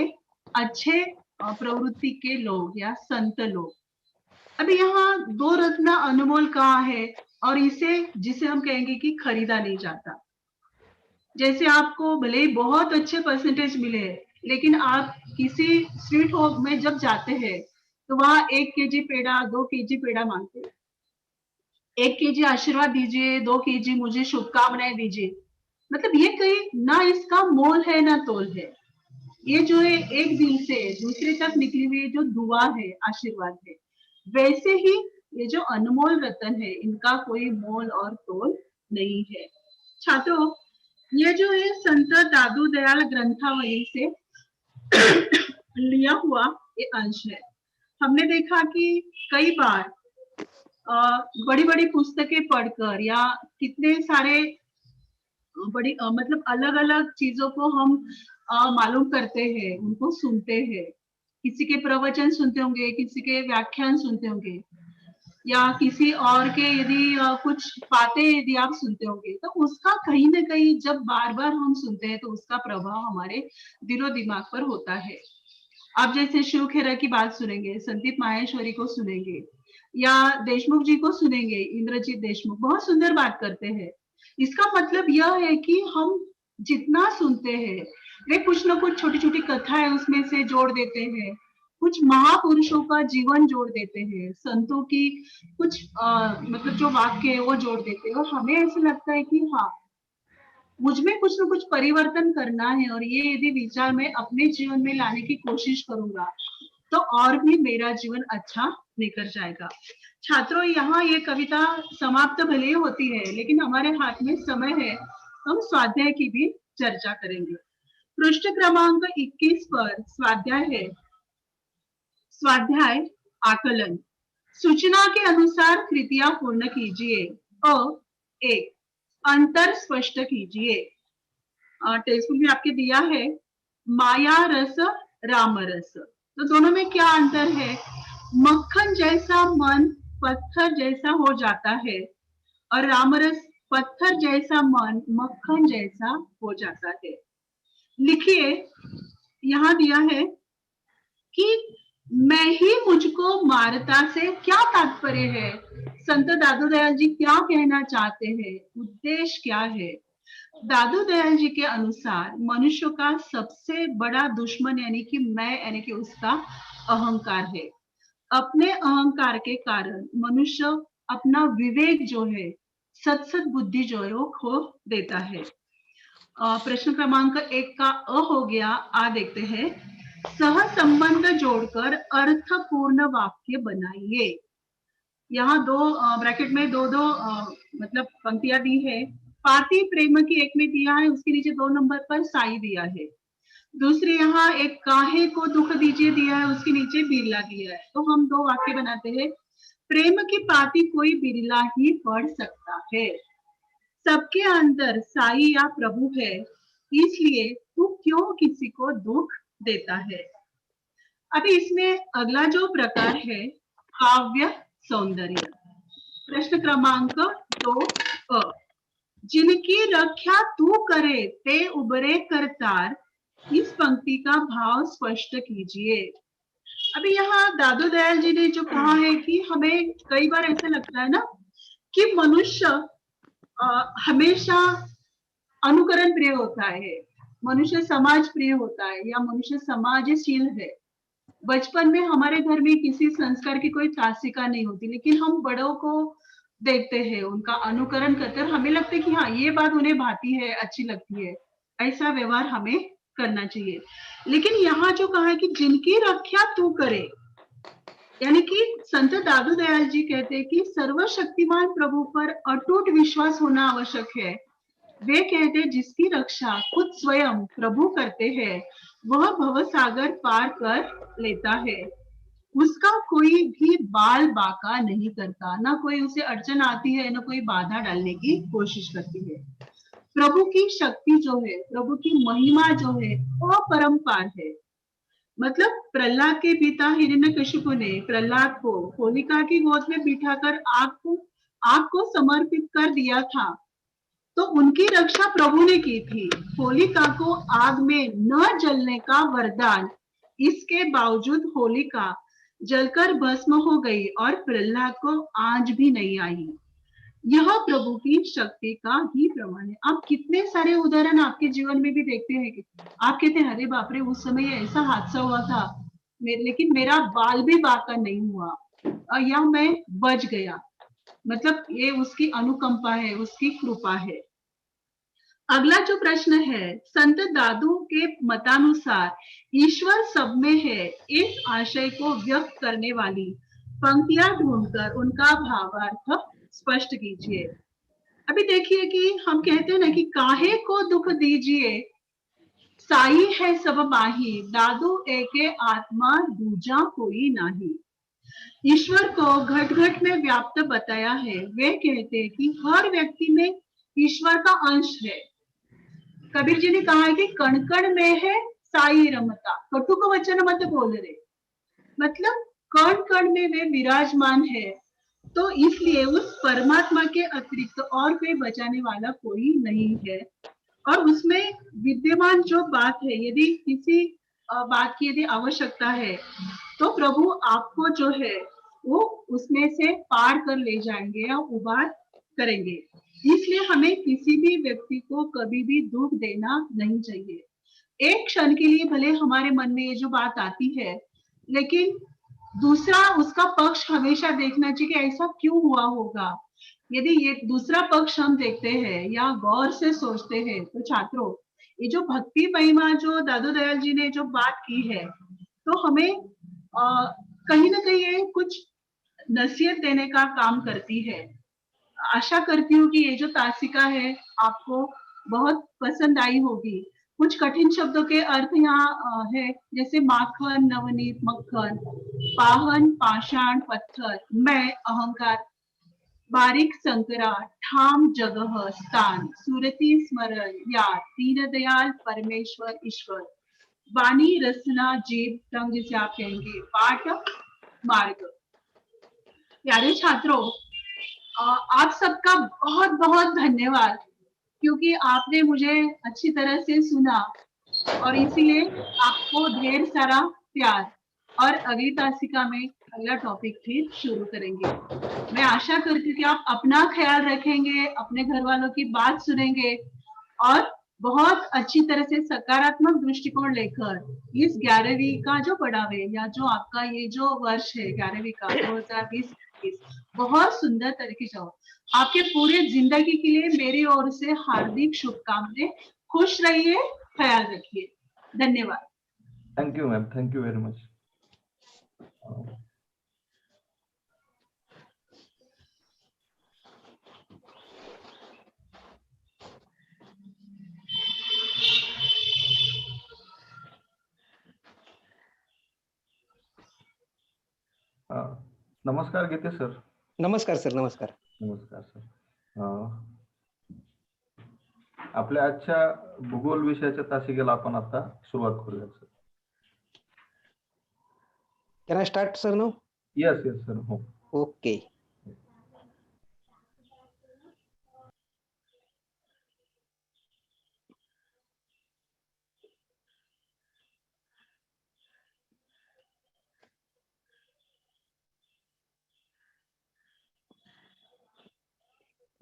अच्छे प्रवृत्ति के लोग या संत लोग। अभी यहाँ दो रत्न अनमोल कहा है और इसे जिसे हम कहेंगे कि खरीदा नहीं जाता। जैसे आपको भले ही बहुत अच्छे परसेंटेज मिले लेकिन आप किसी स्वीट होम में जब जाते हैं तो वहां 1 केजी पेड़ा 2 केजी पेड़ा मांगते हैं, 1 केजी आशीर्वाद दीजिए, 2 केजी मुझे शुभकामनाएं दीजिए। मतलब ये कहीं ना इसका मोल है ना तोल है। ये जो है एक दिल से दूसरे तक निकली हुई जो दुआ है आशीर्वाद है, वैसे ही ये जो अनमोल रतन है इनका कोई मोल और तोल नहीं है। छात्रों, ये जो है संत दादू दयाल ग्रंथावली से लिया हुआ ये अंश है। हमने देखा कि कई बार बड़ी बड़ी पुस्तकें पढ़कर या कितने सारे बड़ी मतलब अलग अलग चीजों को हम मालूम करते हैं, उनको सुनते हैं। किसी के प्रवचन सुनते होंगे, किसी के व्याख्यान सुनते होंगे, या किसी और के यदि कुछ बातें यदि आप सुनते होंगे तो उसका कहीं ना कहीं जब बार बार हम सुनते हैं तो उसका प्रभाव हमारे दिलो दिमाग पर होता है। आप जैसे शिव खेरा की बात सुनेंगे, संदीप माहेश्वरी को सुनेंगे या देशमुख जी को सुनेंगे, इंद्रजीत देशमुख बहुत सुंदर बात करते हैं। इसका मतलब यह है कि हम जितना सुनते हैं वे कुछ ना कुछ छोटी छोटी कथाएं उसमें से जोड़ देते हैं, कुछ महापुरुषों का जीवन जोड़ देते हैं, संतों की कुछ मतलब जो वाक्य है वो जोड़ देते हैं, और हमें ऐसा लगता है कि हाँ मुझमें कुछ ना कुछ परिवर्तन करना है और ये यदि विचार मैं अपने जीवन में लाने की कोशिश करूंगा तो और भी मेरा जीवन अच्छा निकल जाएगा। छात्रों, यहाँ ये कविता समाप्त भले ही होती है लेकिन हमारे हाथ में समय है, हम स्वाध्याय की भी चर्चा करेंगे। पृष्ठ क्रमांक 21 पर स्वाध्याय है, स्वाध्याय आकलन। सूचना के अनुसार कृतियां पूर्ण कीजिए। एक, अंतर स्पष्ट कीजिए। टेक्स्ट में आपके दिया है माया रस राम रस, तो दोनों में क्या अंतर है? मक्खन जैसा मन पत्थर जैसा हो जाता है और रामरस पत्थर जैसा मन मक्खन जैसा हो जाता है। लिखिए, यहाँ दिया है कि मैं ही मुझको मारता से क्या तात्पर्य है। संत दादू दयाल जी क्या कहना चाहते हैं, उद्देश्य क्या है। दादू दयाल जी के अनुसार मनुष्य का सबसे बड़ा दुश्मन यानी कि मैं यानी कि उसका अहंकार है। अपने अहंकार के कारण मनुष्य अपना विवेक जो है, सत बुद्धि जो है वो खो देता है। प्रश्न क्रमांक 1 का अ हो गया। आ देखते हैं, सह संबंध जोड़कर अर्थपूर्ण वाक्य बनाइए। यहाँ दो ब्रैकेट में दो दो मतलब पंक्तियां दी है। पाति प्रेम की एक में दिया है, उसके नीचे 2 नंबर पर साई दिया है। दूसरी यहाँ एक काहे को दुख दीजिए दिया है, उसके नीचे बिरला दिया है। तो हम 2 वाक्य बनाते हैं। प्रेम की पाती कोई बिरला ही पढ़ सकता है। सबके अंदर साई या प्रभु है, इसलिए तू क्यों किसी को दुख देता है। अभी इसमें अगला जो प्रकार है, काव्य सौंदर्य। प्रश्न क्रमांक 2 अ, जिनकी रक्षा तू करे ते उबरे करतार, इस पंक्ति का भाव स्पष्ट कीजिए। अभी यहाँ दादू दयाल जी ने जो कहा है कि हमें कई बार ऐसा लगता है ना कि मनुष्य हमेशा अनुकरण प्रिय होता है, मनुष्य समाज प्रिय होता है या मनुष्य समाजशील है। बचपन में हमारे घर में किसी संस्कार की कोई तासिका नहीं होती, लेकिन हम बड़ों को देखते हैं, उनका अनुकरण करते हैं, हमें लगता है कि हाँ ये बात उन्हें भाती है, अच्छी लगती है, ऐसा व्यवहार हमें करना चाहिए। लेकिन यहाँ जो कहा है कि जिनकी रक्षा तू करे, यानी कि संत दादू दयाल जी कहते हैं कि सर्वशक्तिमान प्रभु पर अटूट विश्वास होना आवश्यक है। वे कहते हैं जिसकी रक्षा खुद स्वयं प्रभु करते हैं, वह भवसागर पार कर लेता है। उसका कोई भी बाल बाका नहीं करता, ना कोई उसे अड़चन आती है, ना कोई बाधा डालने की कोशिश करती है। प्रभु की शक्ति जो है, प्रभु की महिमा जो है, वह परम्पार है। मतलब प्रहलाद के पिता हिरण्यकशिपु ने प्रहलाद को होलिका की गोद में बिठाकर आग को समर्पित कर दिया था, तो उनकी रक्षा प्रभु ने की थी। होलिका को आग में न जलने का वरदान, इसके बावजूद होलिका जलकर भस्म हो गई और प्रहलाद को आंच भी नहीं आई। यह प्रभु की शक्ति का ही प्रमाण है। आप कितने सारे उदाहरण आपके जीवन में भी देखते हैं कि आप कहते हैं अरे बाप रे, उस समय ऐसा हादसा हुआ था, लेकिन मेरा बाल भी बाका नहीं हुआ या मैं बच गया। मतलब ये उसकी अनुकंपा है, उसकी कृपा है। अगला जो प्रश्न है, संत दादू के मतानुसार ईश्वर सब में है, इस आशय को व्यक्त करने वाली पंक्तियां ढूंढकर उनका भावार्थ स्पष्ट कीजिए। अभी देखिए कि हम कहते हैं ना कि काहे को दुख दीजिए, साई है सब माही, दादू एके आत्मा दूजा कोई नाही। ईश्वर को घट घट में व्याप्त बताया है। वे कहते हैं कि हर व्यक्ति में ईश्वर का अंश है। कबीर जी ने कहा है कि कण कण में है साई रमता, कटुक वचन मत बोल रे। मतलब कण कण में वे विराजमान है, तो इसलिए उस परमात्मा के अतिरिक्त और कोई बचाने वाला कोई नहीं है। और उसमें विद्यमान जो बात है, यदि किसी बात की यदि आवश्यकता है, तो प्रभु आपको जो है वो उसमें से पार कर ले जाएंगे या उबार करेंगे। इसलिए हमें किसी भी व्यक्ति को कभी भी दुख देना नहीं चाहिए। एक क्षण के लिए भले हमारे मन में ये जो बात आती है, लेकिन दूसरा उसका पक्ष हमेशा देखना चाहिए कि ऐसा क्यों हुआ होगा। यदि ये दूसरा पक्ष हम देखते हैं या गौर से सोचते हैं, तो छात्रों, ये जो भक्ति महिमा जो दादू दयाल जी ने जो बात की है, तो हमें कहीं ना कहीं ये कुछ नसीहत देने का काम करती है। आशा करती हूँ कि ये जो तासिका है आपको बहुत पसंद आई होगी। कुछ कठिन शब्दों के अर्थ यहाँ है, जैसे माखन, नवनीत, मक्खन, पाहन, पाषाण, पत्थर, मैं, अहंकार, बारीक संकरा, ठाम, जगह, स्थान, सुरती, स्मरण, याद, दीन दयाल, परमेश्वर, ईश्वर, वाणी, रसना, जीव, रंग जिसे आप कहेंगे, पाठ, मार्ग। प्यारे छात्रों, आप सबका बहुत बहुत धन्यवाद, क्योंकि आपने मुझे अच्छी तरह से सुना। और इसीलिए आपको ढेर सारा प्यार। और अगली तासिका में अगला टॉपिक फिर शुरू करेंगे। मैं आशा करती हूँ कि आप अपना ख्याल रखेंगे, अपने घर वालों की बात सुनेंगे और बहुत अच्छी तरह से सकारात्मक दृष्टिकोण लेकर इस 11वीं का जो पड़ाव है या जो आपका ये जो वर्ष है 11वीं का 2020-21 बहुत सुंदर तरीके से हो। आपके पूरे जिंदगी के लिए मेरी ओर से हार्दिक शुभकामनाएं। खुश रहिए, ख्याल रखिए। धन्यवाद। Thank you ma'am, thank you very much. नमस्कार गीते सर. नमस्कार सर. नमस्कार. नमस्कार सर. आपल्या आजच्या भूगोल विषयाच्या तासिकेला आपण आता सुरुवात करूया sir. Can I start, sir, now? Yes, yes, sir. हो. Okay.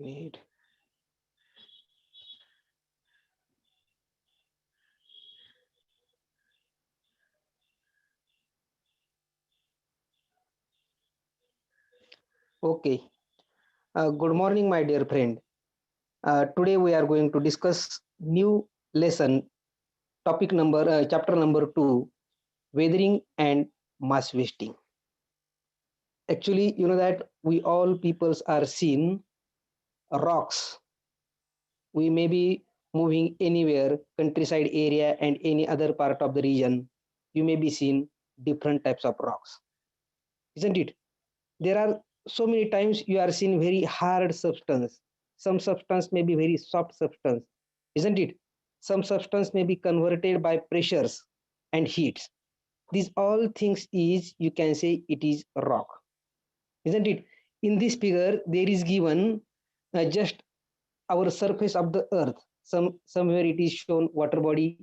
Wait. Okay. Good morning, my dear friend. Today we are going to discuss new lesson, topic number, chapter number 2, weathering and mass wasting. Actually, you know that we all peoples are seen rocks. We may be moving anywhere, countryside area and any other part of the region. You may be seen different types of rocks, isn't it? There are so many times you are seeing very hard substance. Some substance may be very soft substance, isn't it? Some substance may be converted by pressures and heats. These all things is, you can say, it is rock, isn't it? In this figure there is given just our surface of the earth. Somewhere it is shown water body,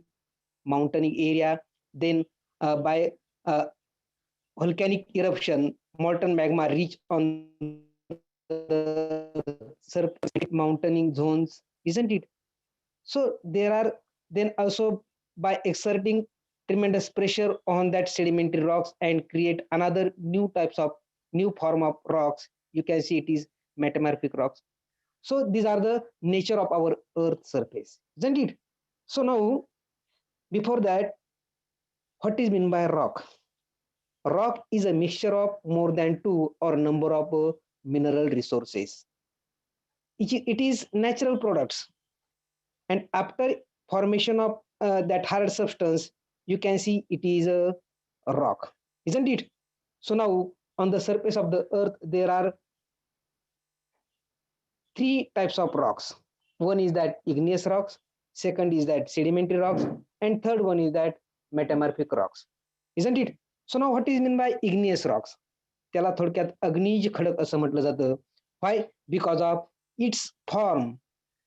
mountainic area, then by volcanic eruption, molten magma reach on the surface, mountaining zones, isn't it? So there are then also by exerting tremendous pressure on that sedimentary rocks and create another new form of rocks. You can see it is metamorphic rocks. So these are the nature of our earth surface, isn't it? So now, before that, what is meant by rock? Rock is a mixture of more than two or number of mineral resources. It is natural products, and after formation of that hard substance, you can see it is a rock, isn't it? So now on the surface of the earth there are three types of rocks. One is that igneous rocks, second is that sedimentary rocks, and third one is that metamorphic rocks, isn't it? So now what is meant by igneous rocks? त्याला थोडक्यात अग्निज खडक असं म्हटलं जातं. Why? Because of its form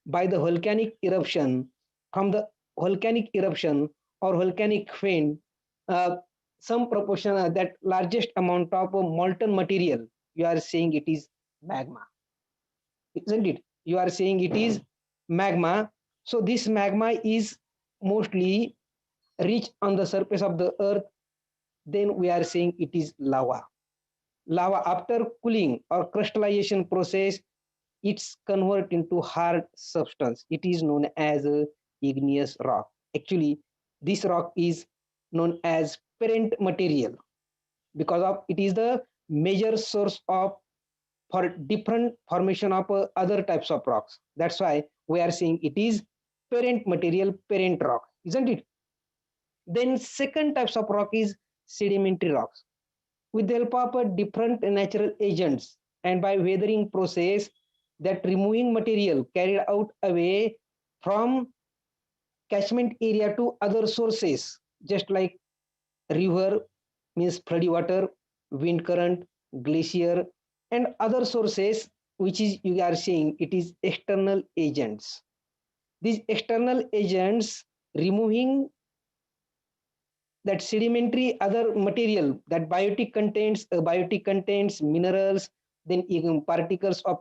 by the volcanic eruption. From the volcanic eruption or volcanic vent, some proportion, that largest amount of molten material, you are saying it is magma, isn't it? You are saying it is magma. So this magma is mostly rich on the surface of the earth. Then we are saying it is lava. Lava, after cooling or crystallization process, it's convert into hard substance. It is known as a igneous rock. Actually, this rock is known as parent material because of it is the major source of for different formation of other types of rocks. That's why we are saying it is parent material, parent rock, isn't it? Then second types of rock is sedimentary rocks. With the help of different natural agents and by weathering process, that removing material carried out away from catchment area to other sources, just like river means floody water, wind current, glacier, and other sources, which is you are seeing it is external agents. These external agents removing that sedimentary other material, that biotic contains minerals, then even particles of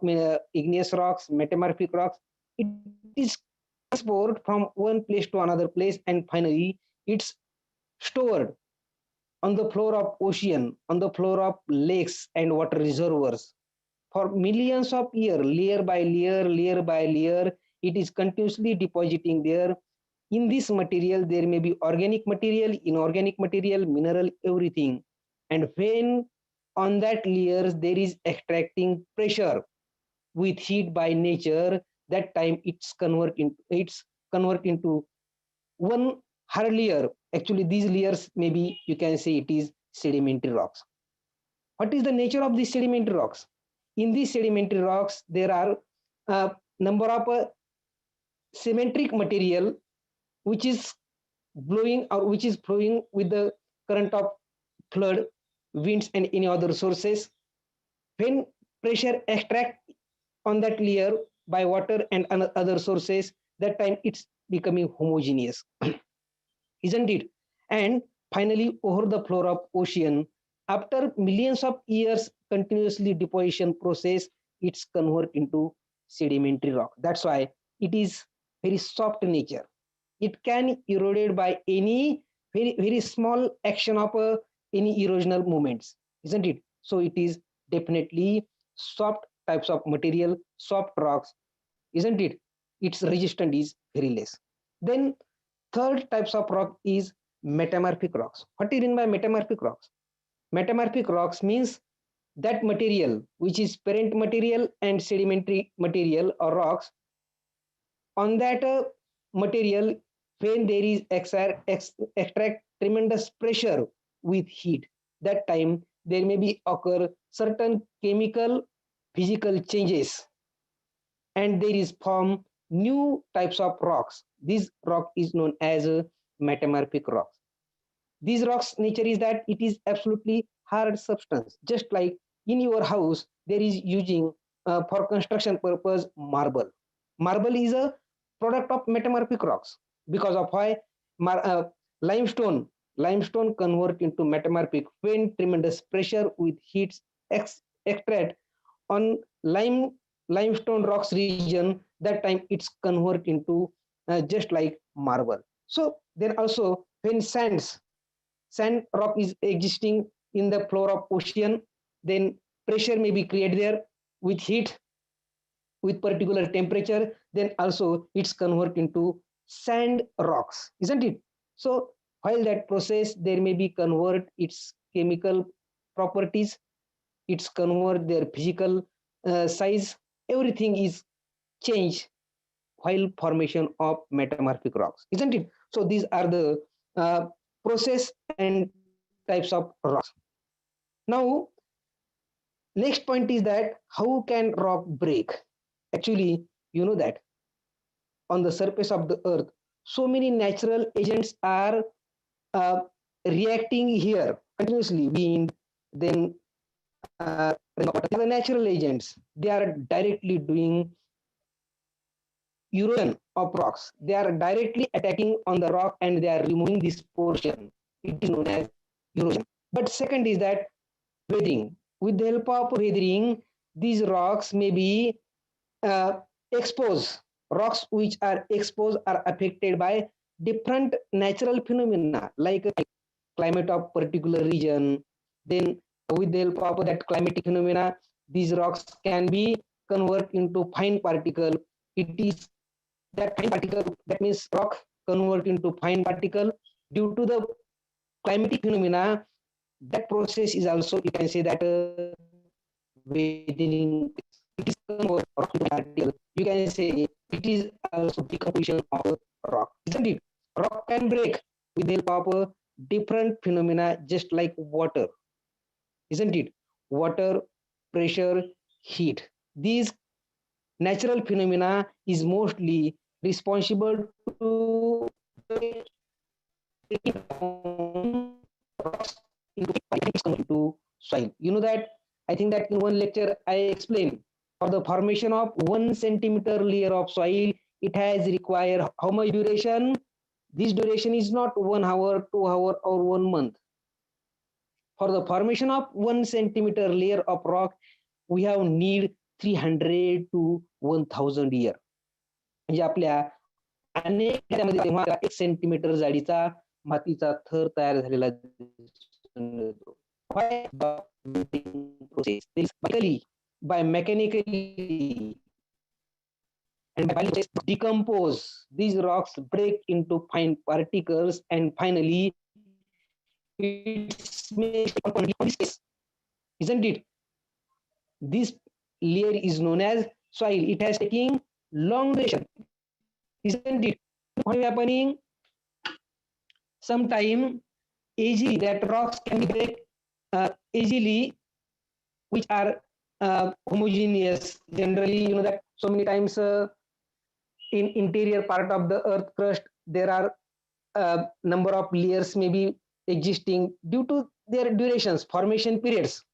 igneous rocks, metamorphic rocks. It is transported from one place to another place, and finally it's stored on the floor of ocean, on the floor of lakes and water reservoirs for millions of years, layer by layer. It is continuously depositing there. In this material, there may be organic material, inorganic material, mineral, everything. And when on that layers there is extracting pressure with heat by nature, that time it's convert into one hard layer. Actually, these layers maybe you can say it is sedimentary rocks. What is the nature of these sedimentary rocks? In these sedimentary rocks, there are a number of symmetric material which is blowing or which is flowing with the current of flood, winds, and any other sources. When pressure extract on that layer by water and other sources, that time it's becoming homogeneous, isn't it? And finally, over the floor of ocean, after millions of years continuously deposition process, it's convert into sedimentary rock. That's why it is very soft nature. It can eroded by any very small action of any erosional movements, isn't it? So it is definitely soft types of material, soft rocks, isn't it? Its resistance is very less. Then third types of rock is metamorphic rocks. What is mean by metamorphic rocks? Metamorphic rocks means that material which is parent material and sedimentary material or rocks. On that material, when there is extract tremendous pressure with heat, that time there may be occur certain chemical physical changes, and there is form new types of rocks. This rock is known as metamorphic rocks. These rocks nature is that it is absolutely hard substance, just like in your house there is using for construction purpose marble. Marble is a product of metamorphic rocks. Because of why limestone convert into metamorphic when tremendous pressure with heats extract on limestone rocks region, that time it's convert into just like marble. So then also when sand rock is existing in the floor of ocean, then pressure may be created there with heat, with particular temperature, then also it's convert into sand rocks, isn't it? So while that process there may be convert its chemical properties, it's convert their physical size, everything is changed while formation of metamorphic rocks, isn't it? So these are the process and types of rocks. Now next point is that how can rock break? Actually, you know that on the surface of the earth, so many natural agents are uh, reacting here continuously. Wind, then the natural agents, they are directly doing erosion of rocks. They are directly attacking on the rock and they are removing this portion. It is known as erosion. But second is that weathering. With the help of weathering, these rocks may be uh, exposed. Rocks which are exposed are affected by different natural phenomena like climate of particular region. Then with the help of that climatic phenomena, these rocks can be convert into fine particle. It is that fine particle, that means rock convert into fine particle due to the climatic phenomena. That process is also, you can say that within it is convert rock into particle. You can say it is also decomposition of rock, isn't it? Rock can break with the help of different phenomena, just like water, isn't it? Water, pressure, heat. These natural phenomena is mostly responsible to rocks into soil. You know that I think that in one lecture I explained for the formation of 1 centimeter layer of soil, it has required how much duration? This duration is not 1 hour, 2 hour, or 1 month. For the formation of 1 centimeter layer of rock, we have need 300 to 1000 year. म्हणजे आपल्या अनेक त्यामध्ये तेव्हा 1 centimetre जाडीचा मातीचा थर तयार झालेला दिसून येतो. Why? Process. By mechanically and by decompose, these rocks break into fine particles and finally it's made on space, isn't it? This layer is known as soil. It has taken long duration, isn't it? What is happening? Sometime easily that rocks can be break easily, which are homogeneous. Generally, you know that so many times in interior part of the earth crust there are number of layers may be existing due to their durations, formation periods,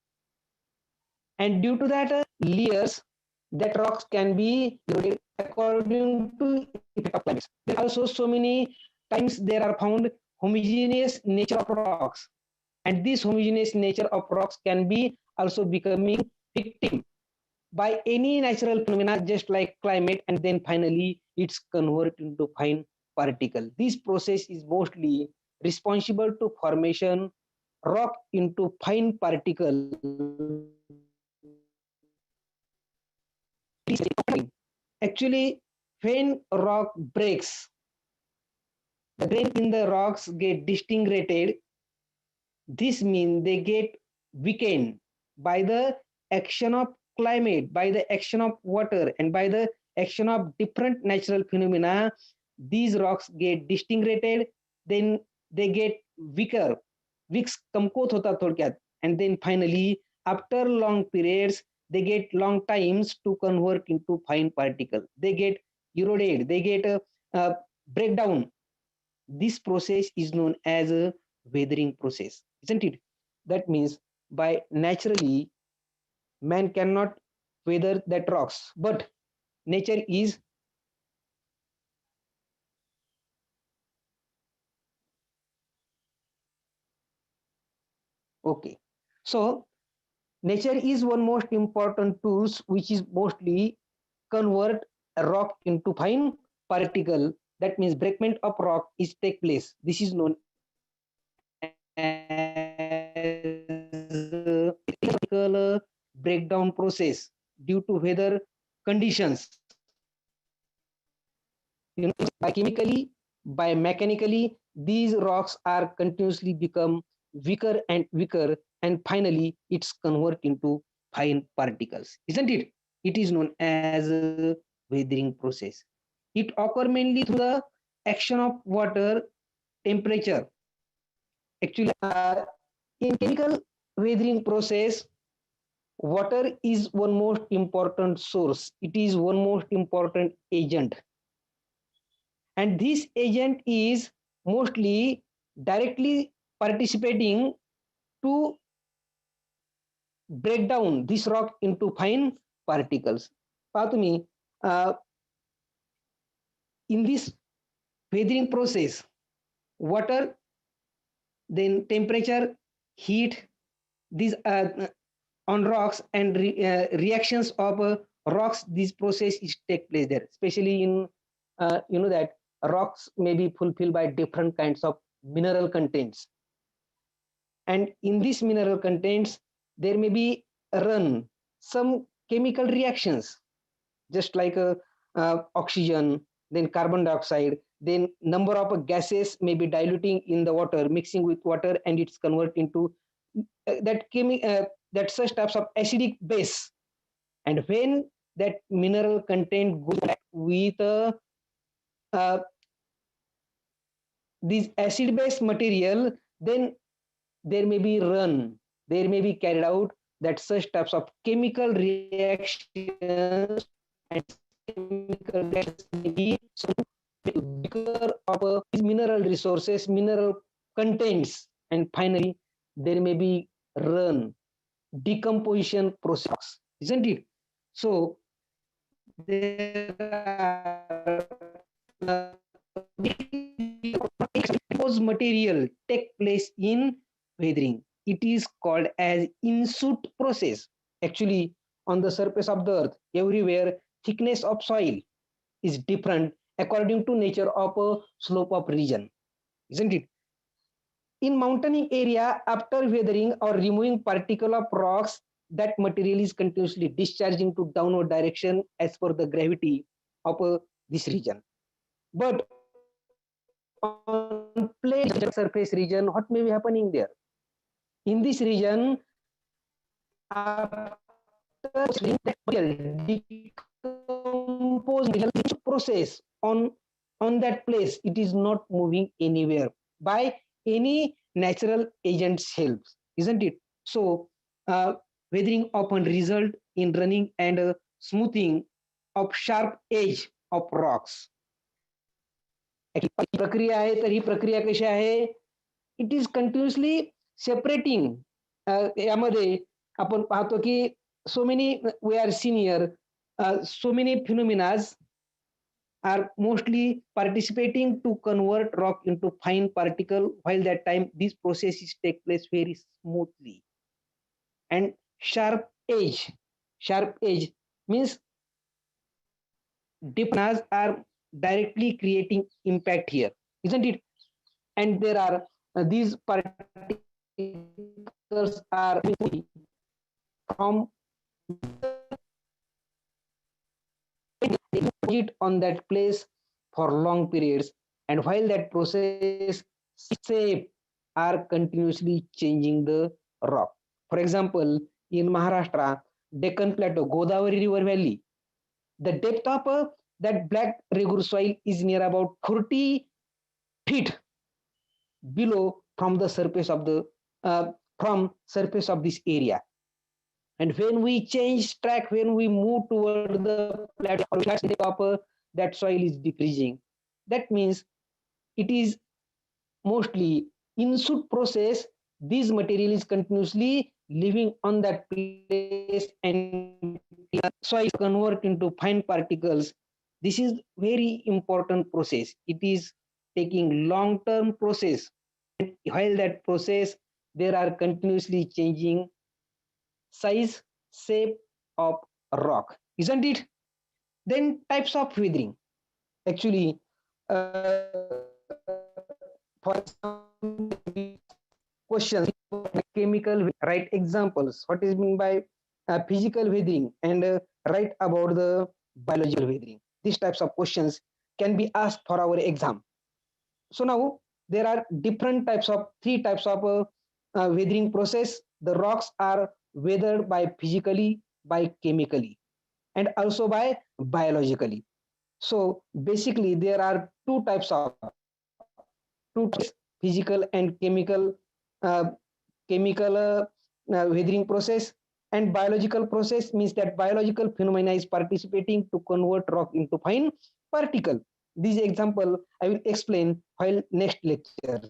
and due to that layers, that rocks can be eroded according to effect of climate. There are also so many times there are found homogeneous nature of rocks, and this homogeneous nature of rocks can be also becoming victim by any natural phenomena just like climate, and then finally it's converted into fine particle. This process is mostly responsible to formation rock into fine particle. Actually, when rock breaks, the grain in the rocks get disintegrated. This means they get weakened by the action of climate, by the action of water, and by the action of different natural phenomena. These rocks get disintegrated, then they get weaker, weaks कमकुवत होतात थोडक्यात, and then finally after long periods they get long times to convert into fine particle. They get eroded, they get breakdown. This process is known as a weathering process, isn't it? That means by naturally man cannot weather that rocks, but nature is okay. So nature is one most important tools which is mostly convert a rock into fine particle. That means breakment of rock is take place. This is known as breakdown process due to weather conditions. You know, by mechanically, these rocks are continuously become weaker and weaker, and finally it's convert into fine particles, isn't it? It is known as a weathering process. It occurs mainly through the action of water, temperature. Actually, in chemical weathering process, water is one most important source. It is one most important agent, and this agent is mostly directly participating to break down this rock into fine particles. पहा तुम्ही in this weathering process, water, then temperature, heat, these on rocks and reactions of rocks, this process is take place there, especially in you know that rocks may be fulfilled by different kinds of mineral contents, and in these mineral contents there may be run some chemical reactions just like oxygen, then carbon dioxide, then number of gases may be diluting in the water, mixing with water, and it's converted into that such types of acidic base. And when that mineral content goes back with this acid base material, then there may be carried out that such types of chemical reactions, and chemical reactions may be because of mineral resources, mineral contents, and finally there may be decomposition process, isn't it? So there are those material take place in weathering. It is called as in-situ process. Actually, on the surface of the earth, everywhere thickness of soil is different according to nature of a slope of region, isn't it? In mountainy area, after weathering or removing particle of rocks, that material is continuously discharging to downward direction as per the gravity of this region. But on plate surface region, what may be happening there? In this region, after decompose process on that place, it is not moving anywhere by any natural agent's help, isn't it? So, weathering often result in running and smoothing of sharp edge of rocks. प्रक्रिया आहे तर ही प्रक्रिया कशी आहे? It is continuously separating. यामध्ये आपण पाहतो की so many we are senior, so many phenomena are mostly participating to convert rock into fine particle, while that time these processes take place very smoothly. And sharp edge means difference are directly creating impact here, isn't it? And there are these particles are from it on that place for long periods, and while that process shape are continuously changing the rock. For example, in Maharashtra, Deccan Plateau, Godavari River Valley, the depth of that black regur soil is near about 40 feet below from the surface of the surface of this area. And when we change track, when we move toward the plateau, that soil is decreasing. That means it is mostly in-situ process. This material is continuously living on that place and soil convert into fine particles. This is very important process. It is taking long-term process. While that process, there are continuously changing size, shape of rock, isn't it? Then types of weathering. Actually, for some questions, chemical, write examples. What is meant by physical weathering, and write about the biological weathering. These types of questions can be asked for our exam. So now there are three types of weathering process. The rocks are weathered by physically, by chemically, and also by biologically. So basically there are two types, physical and chemical weathering process. And biological process means that biological phenomena is participating to convert rock into fine particle. This example I will explain while next lecture.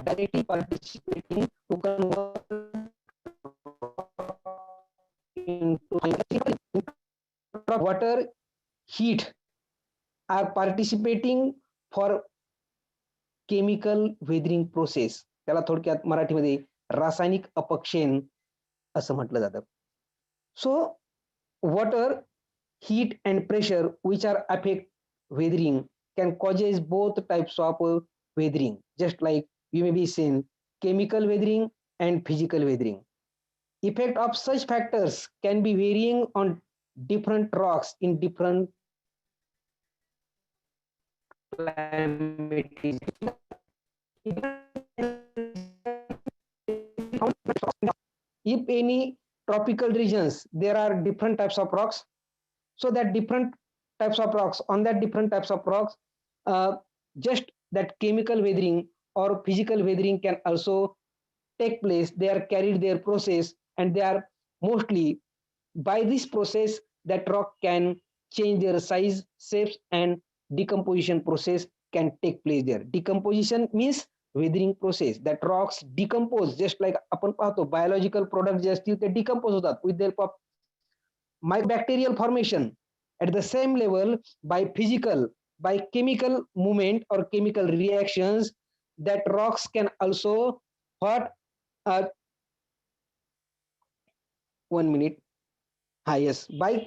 Directly participating to convert into water, heat are participating for chemical weathering process. त्याला थोडक्यात मराठीमध्ये रासायनिक अपक्षयन असं म्हटलं जातं. So water, heat and pressure which are affect weathering can causes both types of weathering, just like we may be seeing chemical weathering and physical weathering. Effect of such factors can be varying on different rocks in different climates. If any tropical regions, there are different types of rocks, so that different types of rocks, on that different types of rocks, just that chemical weathering or physical weathering can also take place. They are carried their process, and they are mostly by this process that rock can change their size, shapes, and decomposition process can take place there. Decomposition means weathering process, that rocks decompose, just like आपण पाहतो biological products जे असतील ते decompose होतात with the help of mycobacterial formation at the same level by physical, by chemical movement or chemical reactions. That rocks can also what 1 minute. Yes, by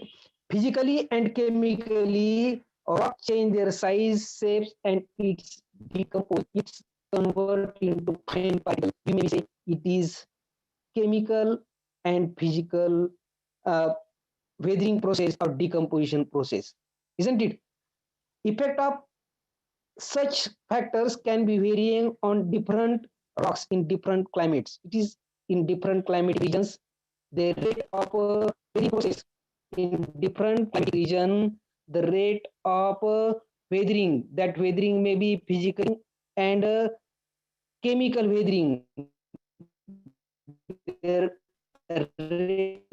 physically and chemically, rock change their size, shapes, and it's decompose. It's convert into fine particles. We may say it is chemical and physical uh, weathering process or decomposition process, isn't it? Effect of such factors can be varying on different rocks in different climates. It is in different climate regions. The rate of weathering process in different climate region, the rate of weathering, that weathering may be physical and chemical weathering. Their rate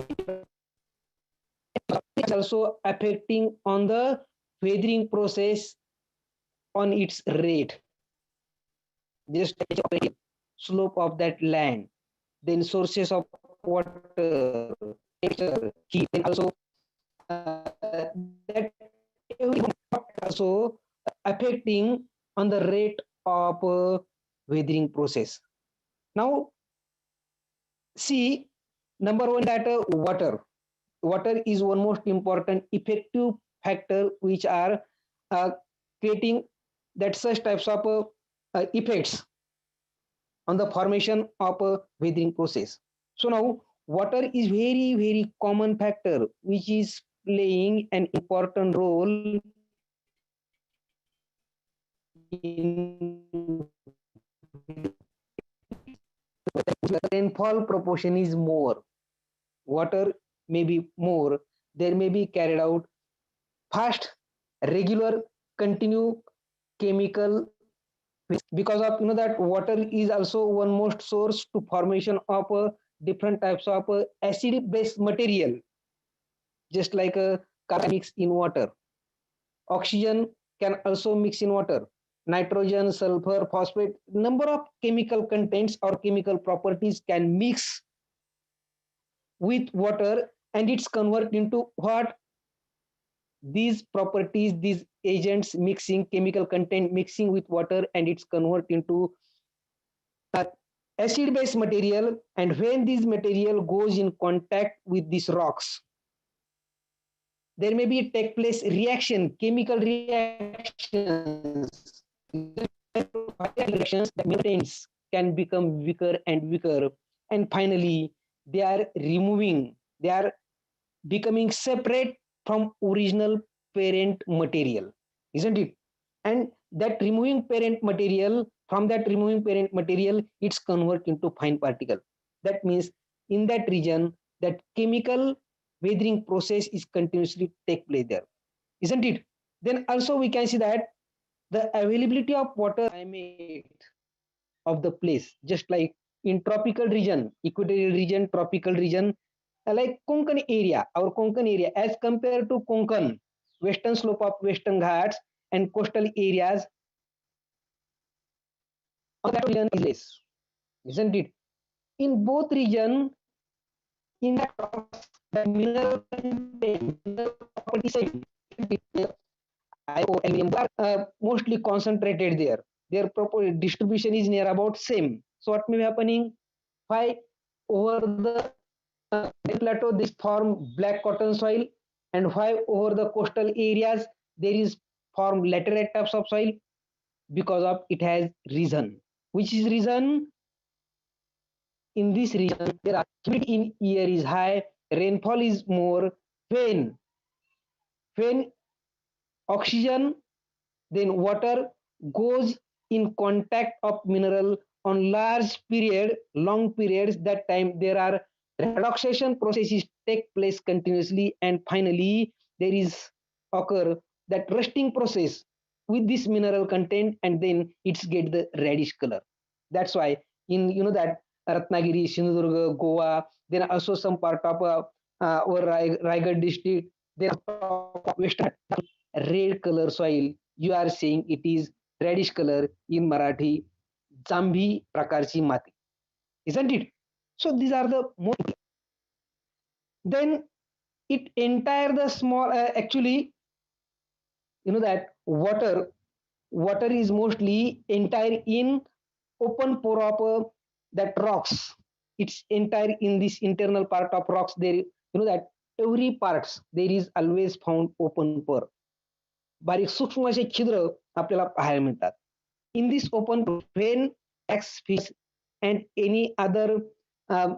is also affecting on the weathering process on its rate. Just slope of that land, then sources of water, texture, heat, and also that also affecting on the rate of weathering process. Now, see, number one, that water is one most important effective factor which are uh, creating that such types of effects on the formation of a weathering process. So now water is very common factor which is playing an important role in rainfall proportion is more, water may be more, there may be carried out fast, regular, continue chemical, because of that water is also one most source to formation of different types of acid based material, just like carbon mix in water, oxygen can also mix in water, nitrogen, sulfur, phosphate, number of chemical contents or chemical properties can mix with water, and it's convert into what these properties, these agents mixing, chemical content mixing with water, and it's convert into acid based material. And when this material goes in contact with these rocks, there may be take place reaction, chemical reactions, reactions that mutagens can become weaker and weaker, and finally they are becoming separate from original parent material, isn't it? And that removing parent material, from that removing parent material, it's convert into fine particle. That means in that region, that chemical weathering process is continuously take place there, isn't it? Then also we can see that the availability of water climate of the place, just like in tropical region, equatorial region, tropical region, like Konkan area, our Konkan area, as compared to Konkan, western slope of Western Ghats and coastal areas, that region is less, isn't it? In both region, in that the mineral content, mineral property side, aluminium are mostly concentrated there. Their proper distribution is near about same. So what may be happening? Why over the plateau this form black cotton soil, and why over the coastal areas there is form laterite types of soil? Because of it has reason. Which is reason? In this region there are humidity in air is high, rainfall is more. When oxygen, then water goes in contact of mineral on large period, long periods, that time there are reduction processes take place continuously, and finally there is occur that rusting process with this mineral content, and then it's get the reddish color. That's why in that Ratnagiri, Sindhudurga, Goa, then also some part of our Raigad district, then western red color soil, you are saying it is reddish color, in Marathi जांभी प्रकारची माती, isn't it? So these are the more. Then it entire the small actually you know that water is mostly entire in open pore of that rocks. It's entire in this internal part of rocks. There you know that every parts there is always found open pore. बारीक सूक्ष्म असे छिद्र आपल्याला पाहायला मिळतात. In this open pore, when cracks, fish and any other uh,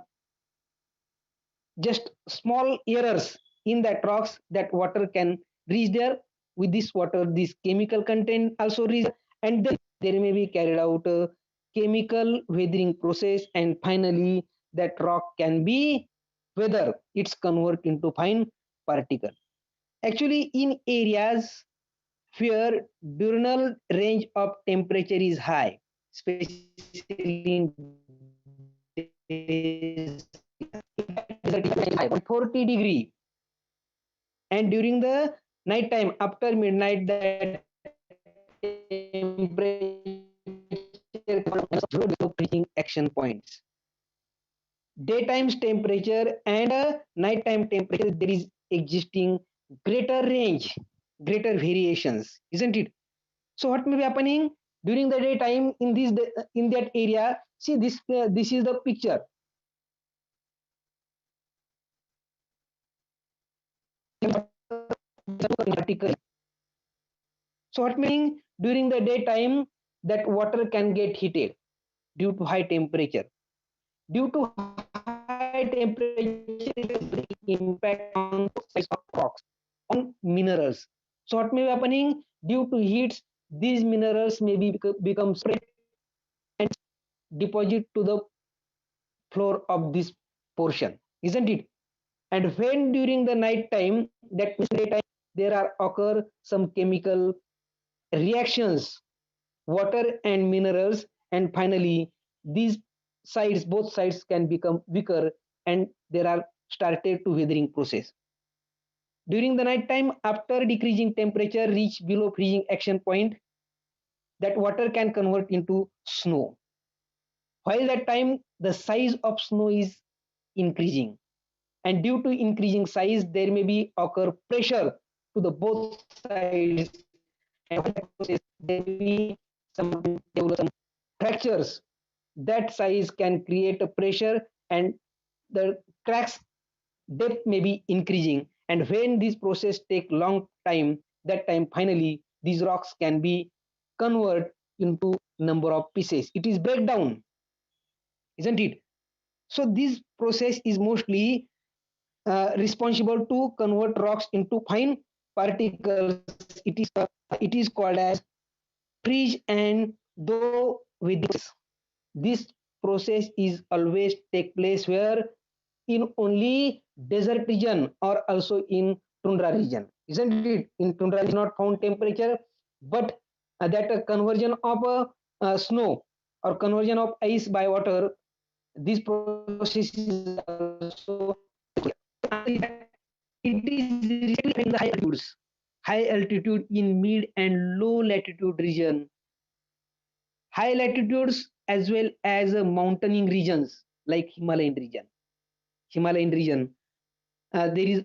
just small errors in that rocks, that water can reach there. With this water this chemical content also reach, and then there may be carried out a chemical weathering process, and finally that rock can be weather, it's convert into fine particle. Actually in areas where diurnal range of temperature is high, especially in days 40 degree, and during the night time after midnight that temperature freezing action points. Daytime's temperature and nighttime temperature there is existing greater range, greater variations, isn't it? So what may be happening during the daytime in this in that area? See this is the picture. Particle. So what meaning during the daytime that water can get heated due to high temperature. Due to high temperature, it will impact on the size of rocks, on minerals. So what may be happening due to heats, these minerals may be become spread and deposit to the floor of this portion, isn't it? And when during the night time, that means daytime, there are occur some chemical reactions, water and minerals, and finally these sides, both sides can become weaker, and there are started to weathering process. During the night time, after decreasing temperature reach below freezing action point, that water can convert into snow. While that time the size of snow is increasing, and due to increasing size there may be occur pressure to the both sides, and there may be some fractures. That size can create a pressure, and the cracks depth may be increasing, and when this process take long time, that time finally these rocks can be convert into number of pieces, it is breakdown, isn't it? So this process is mostly responsible to convert rocks into fine particles. It is called as freeze and though with this process is always take place where in only desert region or also in tundra region, isn't it? In tundra is not found temperature, but that conversion of snow or conversion of ice by water, this process is also it is in the high altitudes, high altitude in mid and low latitude region, high latitudes as well as mountaining regions like Himalayan region, there is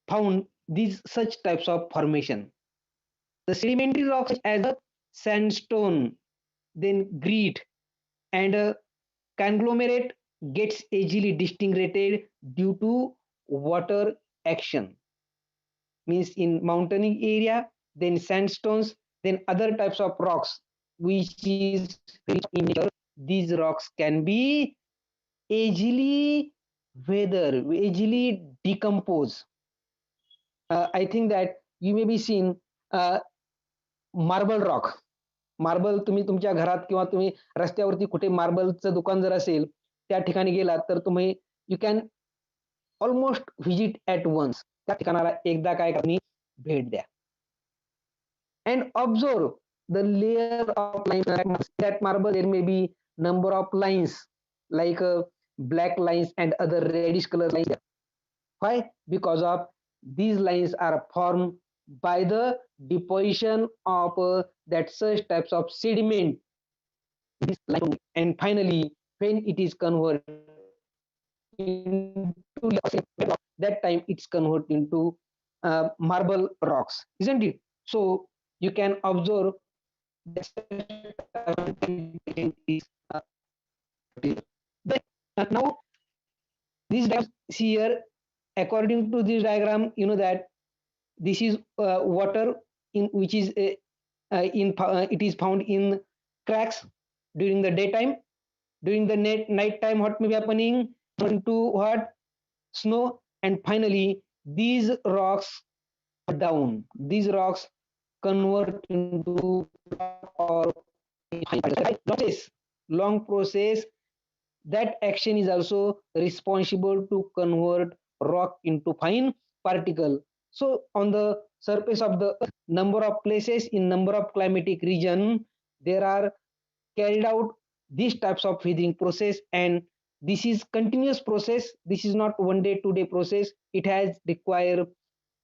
found these such types of formation. The sedimentary rocks as a sandstone, then grit, and conglomerate gets easily distinguished due to water action. Means in mountaineering area, then sandstones, then other types of rocks, which is in nature. These rocks can be easily weather, easily decompose. I think that you may be seen marble rock. Marble तुम्ही तुमच्या घरात किंवा तुम्ही रस्त्यावरती कुठे मार्बलचं दुकान जर असेल त्या ठिकाणी गेलात तर तुम्ही you can almost visit at once. त्या ठिकाणाला एकदा काय तुम्ही भेट द्या. And observe the layer of lines that marble. There may be number of lines like black lines and other reddish color lines. Why? Because of these lines are formed by the deposition of that such types of sediment. And finally, when it is converted into that time it's converted into marble rocks, isn't it? So you can observe that is but now this diagram here, according to this diagram, you know that this is water in which is it is found in cracks during the daytime. During the night time, what may be happening into what snow, and finally these rocks down. These rocks convert into or process, long process. That action is also responsible to convert rock into fine particle. So on the surface of the earth, number of places in number of climatic region, there are carried out these types of weathering process, and this is continuous process. This is not 1 day 2 day process. It has required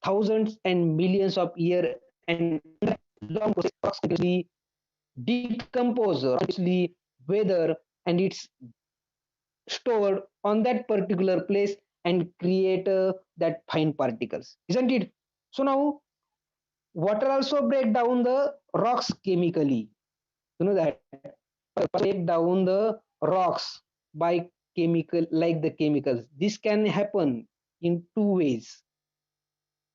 thousands and millions of years, and long process continuously decompose, continuously weather, and it's stored on that particular place and create that fine particles, isn't it? So now water also break down the rocks chemically, you know that, break down the rocks by chemical, like the chemicals. This can happen in two ways.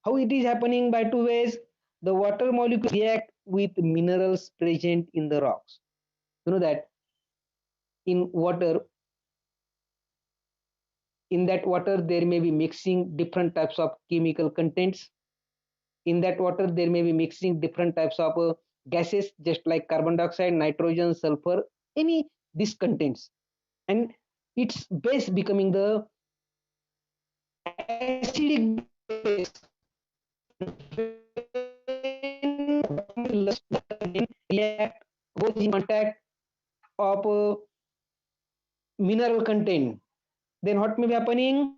How it is happening? By two ways. The water molecules react with minerals present in the rocks. You know that in water, in that water there may be mixing different types of chemical contents. In that water there may be mixing different types of gases, just like carbon dioxide, nitrogen, sulfur, any these contents, and its base becoming the acidic base. React, goes in contact of mineral content, then what may be happening?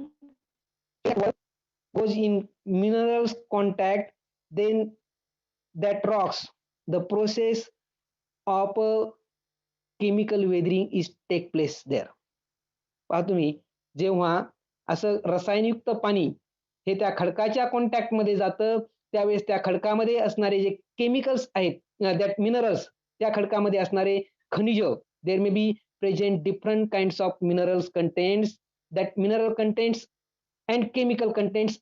Goes in minerals contact, then that rocks, the process of chemical weathering is take place there. पहा तुम्ही, जेव्हा असं रसायनयुक्त पाणी हे त्या खडकाच्या contact मध्ये जातं, त्यावेळेस त्या खडकामध्ये असणारे जे केमिकल्स आहेत, दॅट मिनरल्स, त्या खडकामध्ये असणारे खनिज, there may be present different kinds of minerals contents. That mineral contents and chemical contents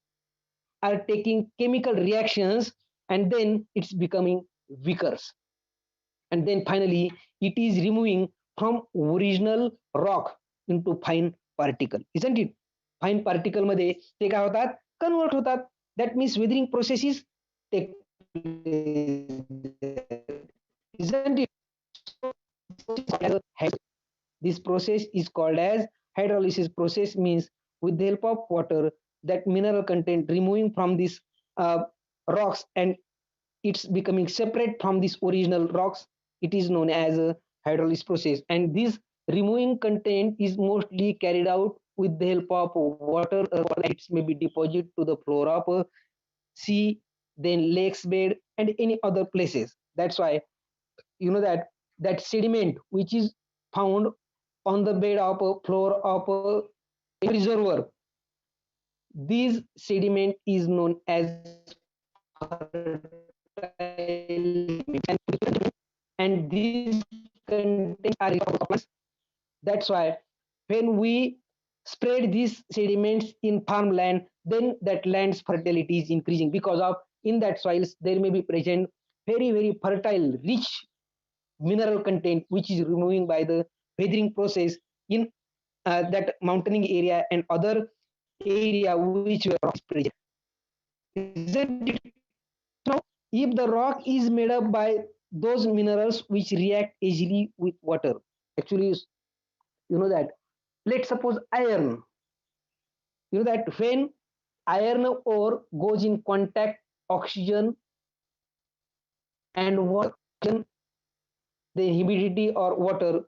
are taking chemical reactions, and then it's becoming weaker, and then finally it is removing from original rock into fine particle, isn't it? Fine particle मध्ये ते काय होतात? Convert होतात. That means weathering processes take place, isn't it? This process is called as hydrolysis process. Means with the help of water, that mineral content removing from these rocks, and it's becoming separate from these original rocks. It is known as a hydrolysis process, and this removing content is mostly carried out with the help of water. It may be deposited to the floor of sea, then lakes bed, and any other places. That's why you know that that sediment which is found on the bed of a floor of a reservoir, this sediment is known as and these content are. That's why when we spread these sediments in farmland, then that land's fertility is increasing, because of in that soils there may be present very fertile, rich mineral content, which is removing by the weathering process in that mountaining area and other area which were present. Now, if the rock is made up by those minerals which react easily with water, actually, you know that, let's suppose iron, you know that when iron ore goes in contact oxygen and water, the humidity or water,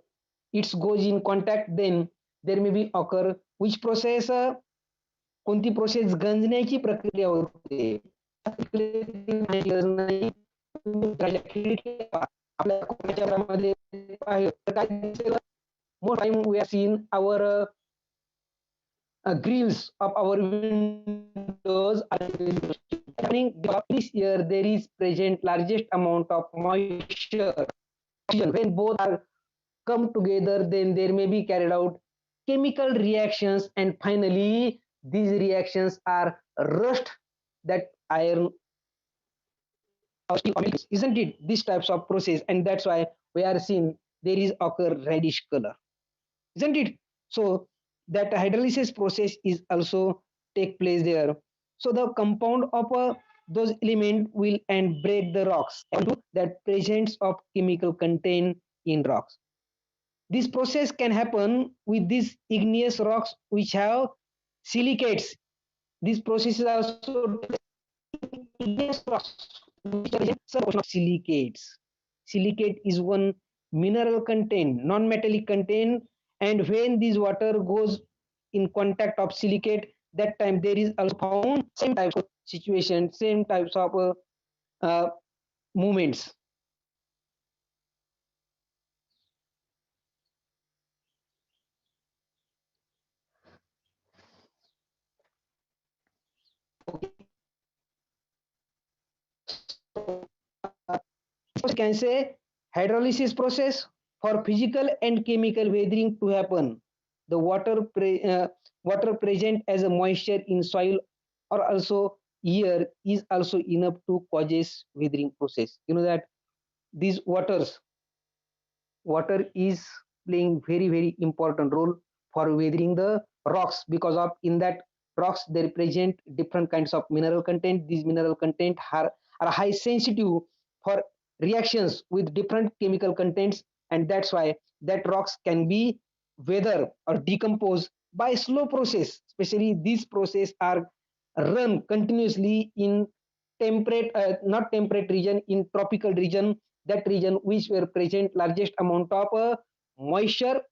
it goes in contact, then there may be occur which process, कोणती process? गंजण्याची प्रक्रिया होते. more time we have seen our grills of our windows are happening this year. There is present largest amount of moisture. When both are come together, then there may be carried out chemical reactions, and finally these reactions are rust that iron, isn't it? These types of process, and that's why we are seeing there is occur reddish color, isn't it? So that hydrolysis process is also take place there. So the compound of those element will and break the rocks and that presence of chemical content in rocks. This process can happen with these igneous rocks which have silicates. This process is also igneous rocks which are some portion of silicates. Silicate is one mineral content, non-metallic content, and when this water goes in contact of silicate, that time there is also found same types of situation, same types of uh, movements. You can say hydrolysis process for physical and chemical weathering to happen. The water present as a moisture in soil or also air is also enough to causes weathering process. You know that these water is playing very important role for weathering the rocks, because of in that rocks they present different kinds of mineral content. These mineral content are high sensitive for reactions with different chemical contents, and that's why that rocks can be weather or decompose by slow process. Especially these process are run continuously in temperate, not temperate region, in tropical region, that region which were present largest amount of moisture,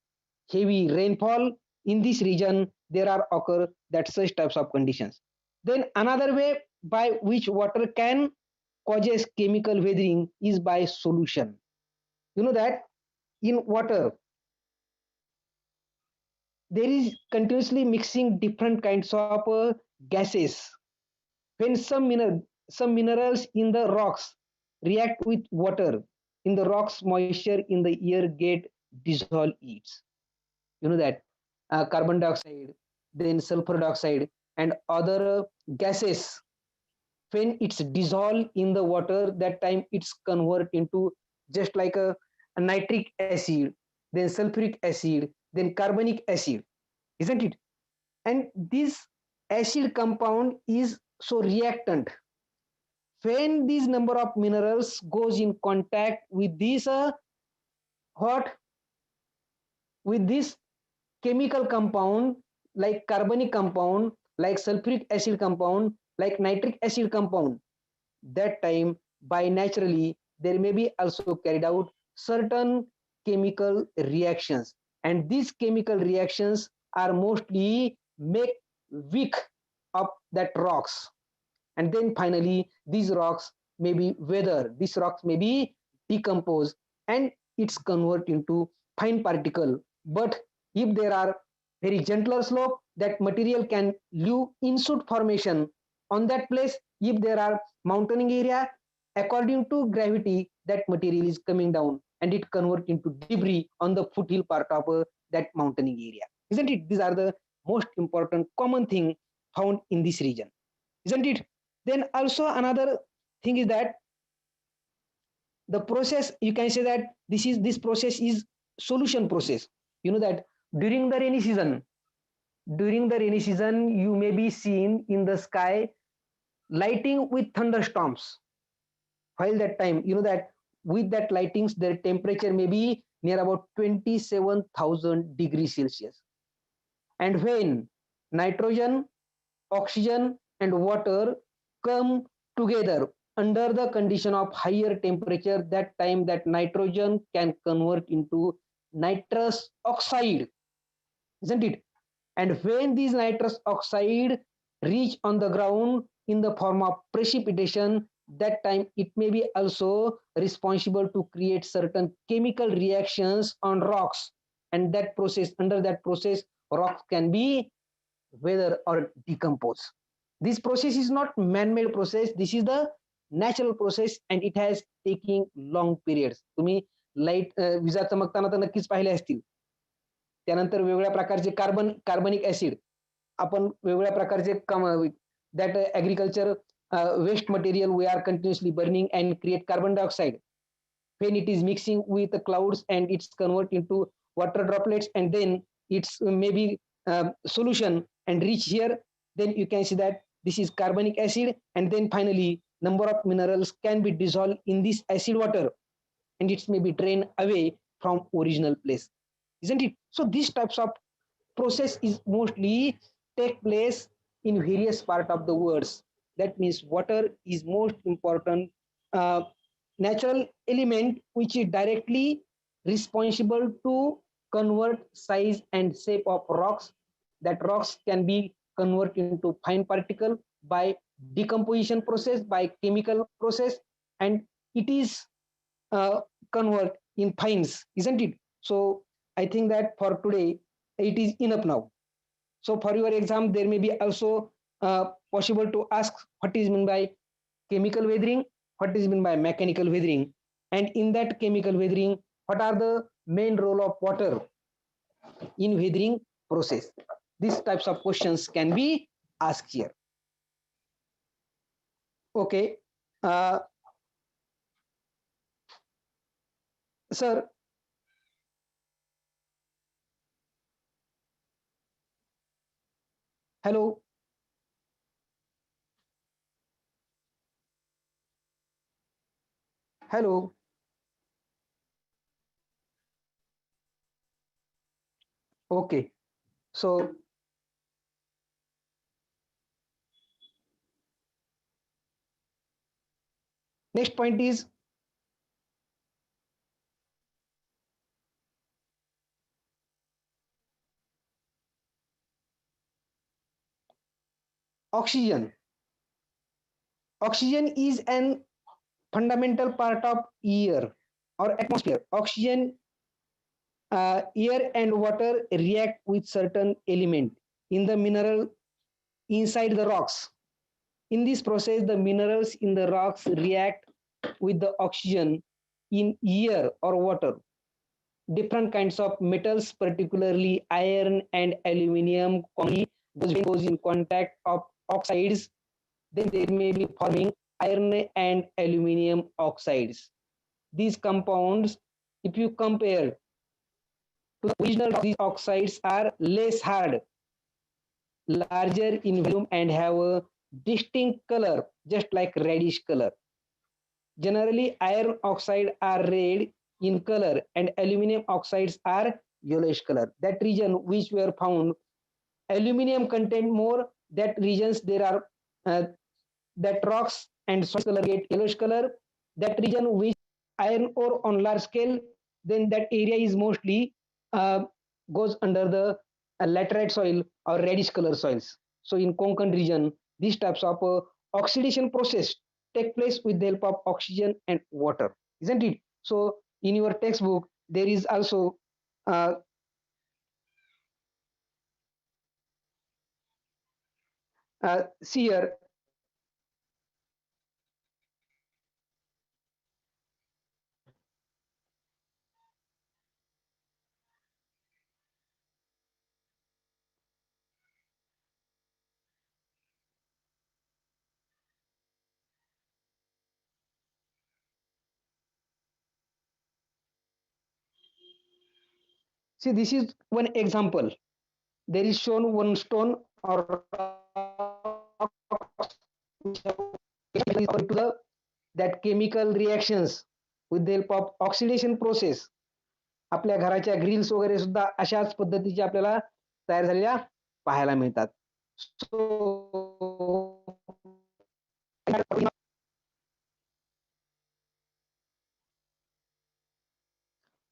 heavy rainfall. In this region there are occur that such types of conditions. Then another way by which water can causes chemical weathering is by solution. You know that in water there is continuously mixing different kinds of gases. When some minerals in the rocks react with water, in the rocks moisture in the air get dissolved eats. You know that carbon dioxide, then sulfur dioxide, and other gases, when it's dissolved in the water, that time it's convert into just like a nitric acid, then sulfuric acid, then carbonic acid, isn't it? And this acid compound is so reactant. When these number of minerals goes in contact with this what with this chemical compound, like carbonic compound, like sulfuric acid compound, like nitric acid compound, that time by naturally there may be also carried out certain chemical reactions, and these chemical reactions are mostly make weak of that rocks, and then finally these rocks may be weather, these rocks may be decomposed, and it's convert into fine particle. But if there are very gentler slope, that material can live in soot formation on that place. If there are mountain area, according to gravity that material is coming down and it convert into debris on the foothill part of that mountaining area, isn't it? These are the most important common thing found in this region, isn't it? Then also another thing is that the process, you can say that this process is solution process. You know that during the rainy season, you may be seen in the sky lighting with thunderstorms. While that time, you know that with that lightings their temperature may be near about 27,000 degrees Celsius. And when nitrogen, oxygen and water come together under the condition of higher temperature, that time that nitrogen can convert into nitrous oxide, isn't it? And when these nitrous oxide reach on the ground in the form of precipitation, that time it may be also responsible to create certain chemical reactions on rocks, and that process, under that process rocks can be weather, or decompose. This process is not man-made process. This is the natural process and it has taking long periods. तुम्ही light विजा चमकताना तर नक्कीच पाहिले असतील. त्यानंतर वेगवेगळ्या प्रकारचे कार्बनिक acid आपण वेगवेगळ्या प्रकारचे that agriculture waste material we are continuously burning and create carbon dioxide when it is mixing with the clouds and it's convert into water droplets and then it's maybe solution and reach here, then you can see that this is carbonic acid and then finally number of minerals can be dissolved in this acid water and it may be drained away from original place, isn't it? So these types of process is mostly take place in various part of the worlds. That means water is most important natural element which is directly responsible to convert size and shape of rocks. That rocks can be converted into fine particle by decomposition process, by chemical process, and it is convert in fines, isn't it? So I think that for today it is enough now. So for your exam, there may be also possible to ask what is meant by chemical weathering, what is meant by mechanical weathering, and in that chemical weathering, what are the main role of water in weathering process. These types of questions can be asked here. Okay. Sir, hello. Hello. Okay. So next point is oxygen. Oxygen is an fundamental part of air or atmosphere. Oxygen, air and water react with certain element in the mineral inside the rocks. In this process, the minerals in the rocks react with the oxygen in air or water. Different kinds of metals, particularly iron and aluminium, commonly goes in contact of oxides, then there may be forming iron and aluminium oxides. These compounds, if you compare to the original, these oxides are less hard, larger in volume and have a distinct color, just like reddish color. Generally, iron oxide are red in color and aluminum oxides are yellowish color. That region which were found, aluminum content more, that regions there are that rocks and soil color get yellowish color. That region which iron ore on large scale, then that area is mostly goes under the laterite soil or reddish color soils. So in Konkan region, these types of oxidation process take place with the help of oxygen and water, isn't it? So in your textbook, there is also see here. See, this is one example. There is shown one stone or to the that chemical reactions with the help of oxidation process. आपल्या घराच्या grills वगैरे सुद्धा अशाच पद्धतीचे आपल्याला तयार झालेल्या पाहायला मिळतात.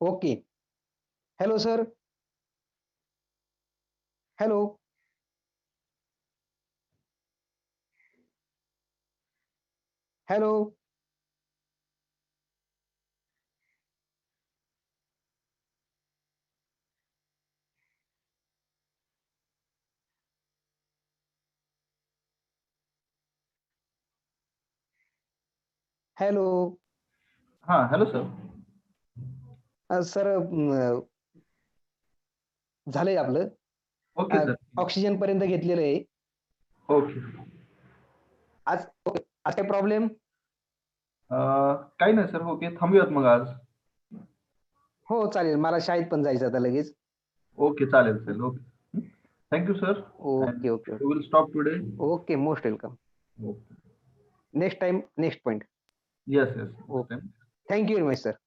Okay. Hello sir. Hello. Hello. Hello हा हॅलो सर. सर, झालंय आपलं. Okay sir. ऑक्सिजन पर्यंत घेतलेलं आहे. ओके. आज आज काय प्रॉब्लेम? काही नाही सर. ओके, थांबूयात मग आज. हो चालेल, मला शाळेत पण जायचं आता लगेच. ओके, चालेल चालेल. Okay, thank you sir. Okay okay will stop today. Okay, most welcome. Okay. Next time next point. Yes yes. Okay, thank you very much sir.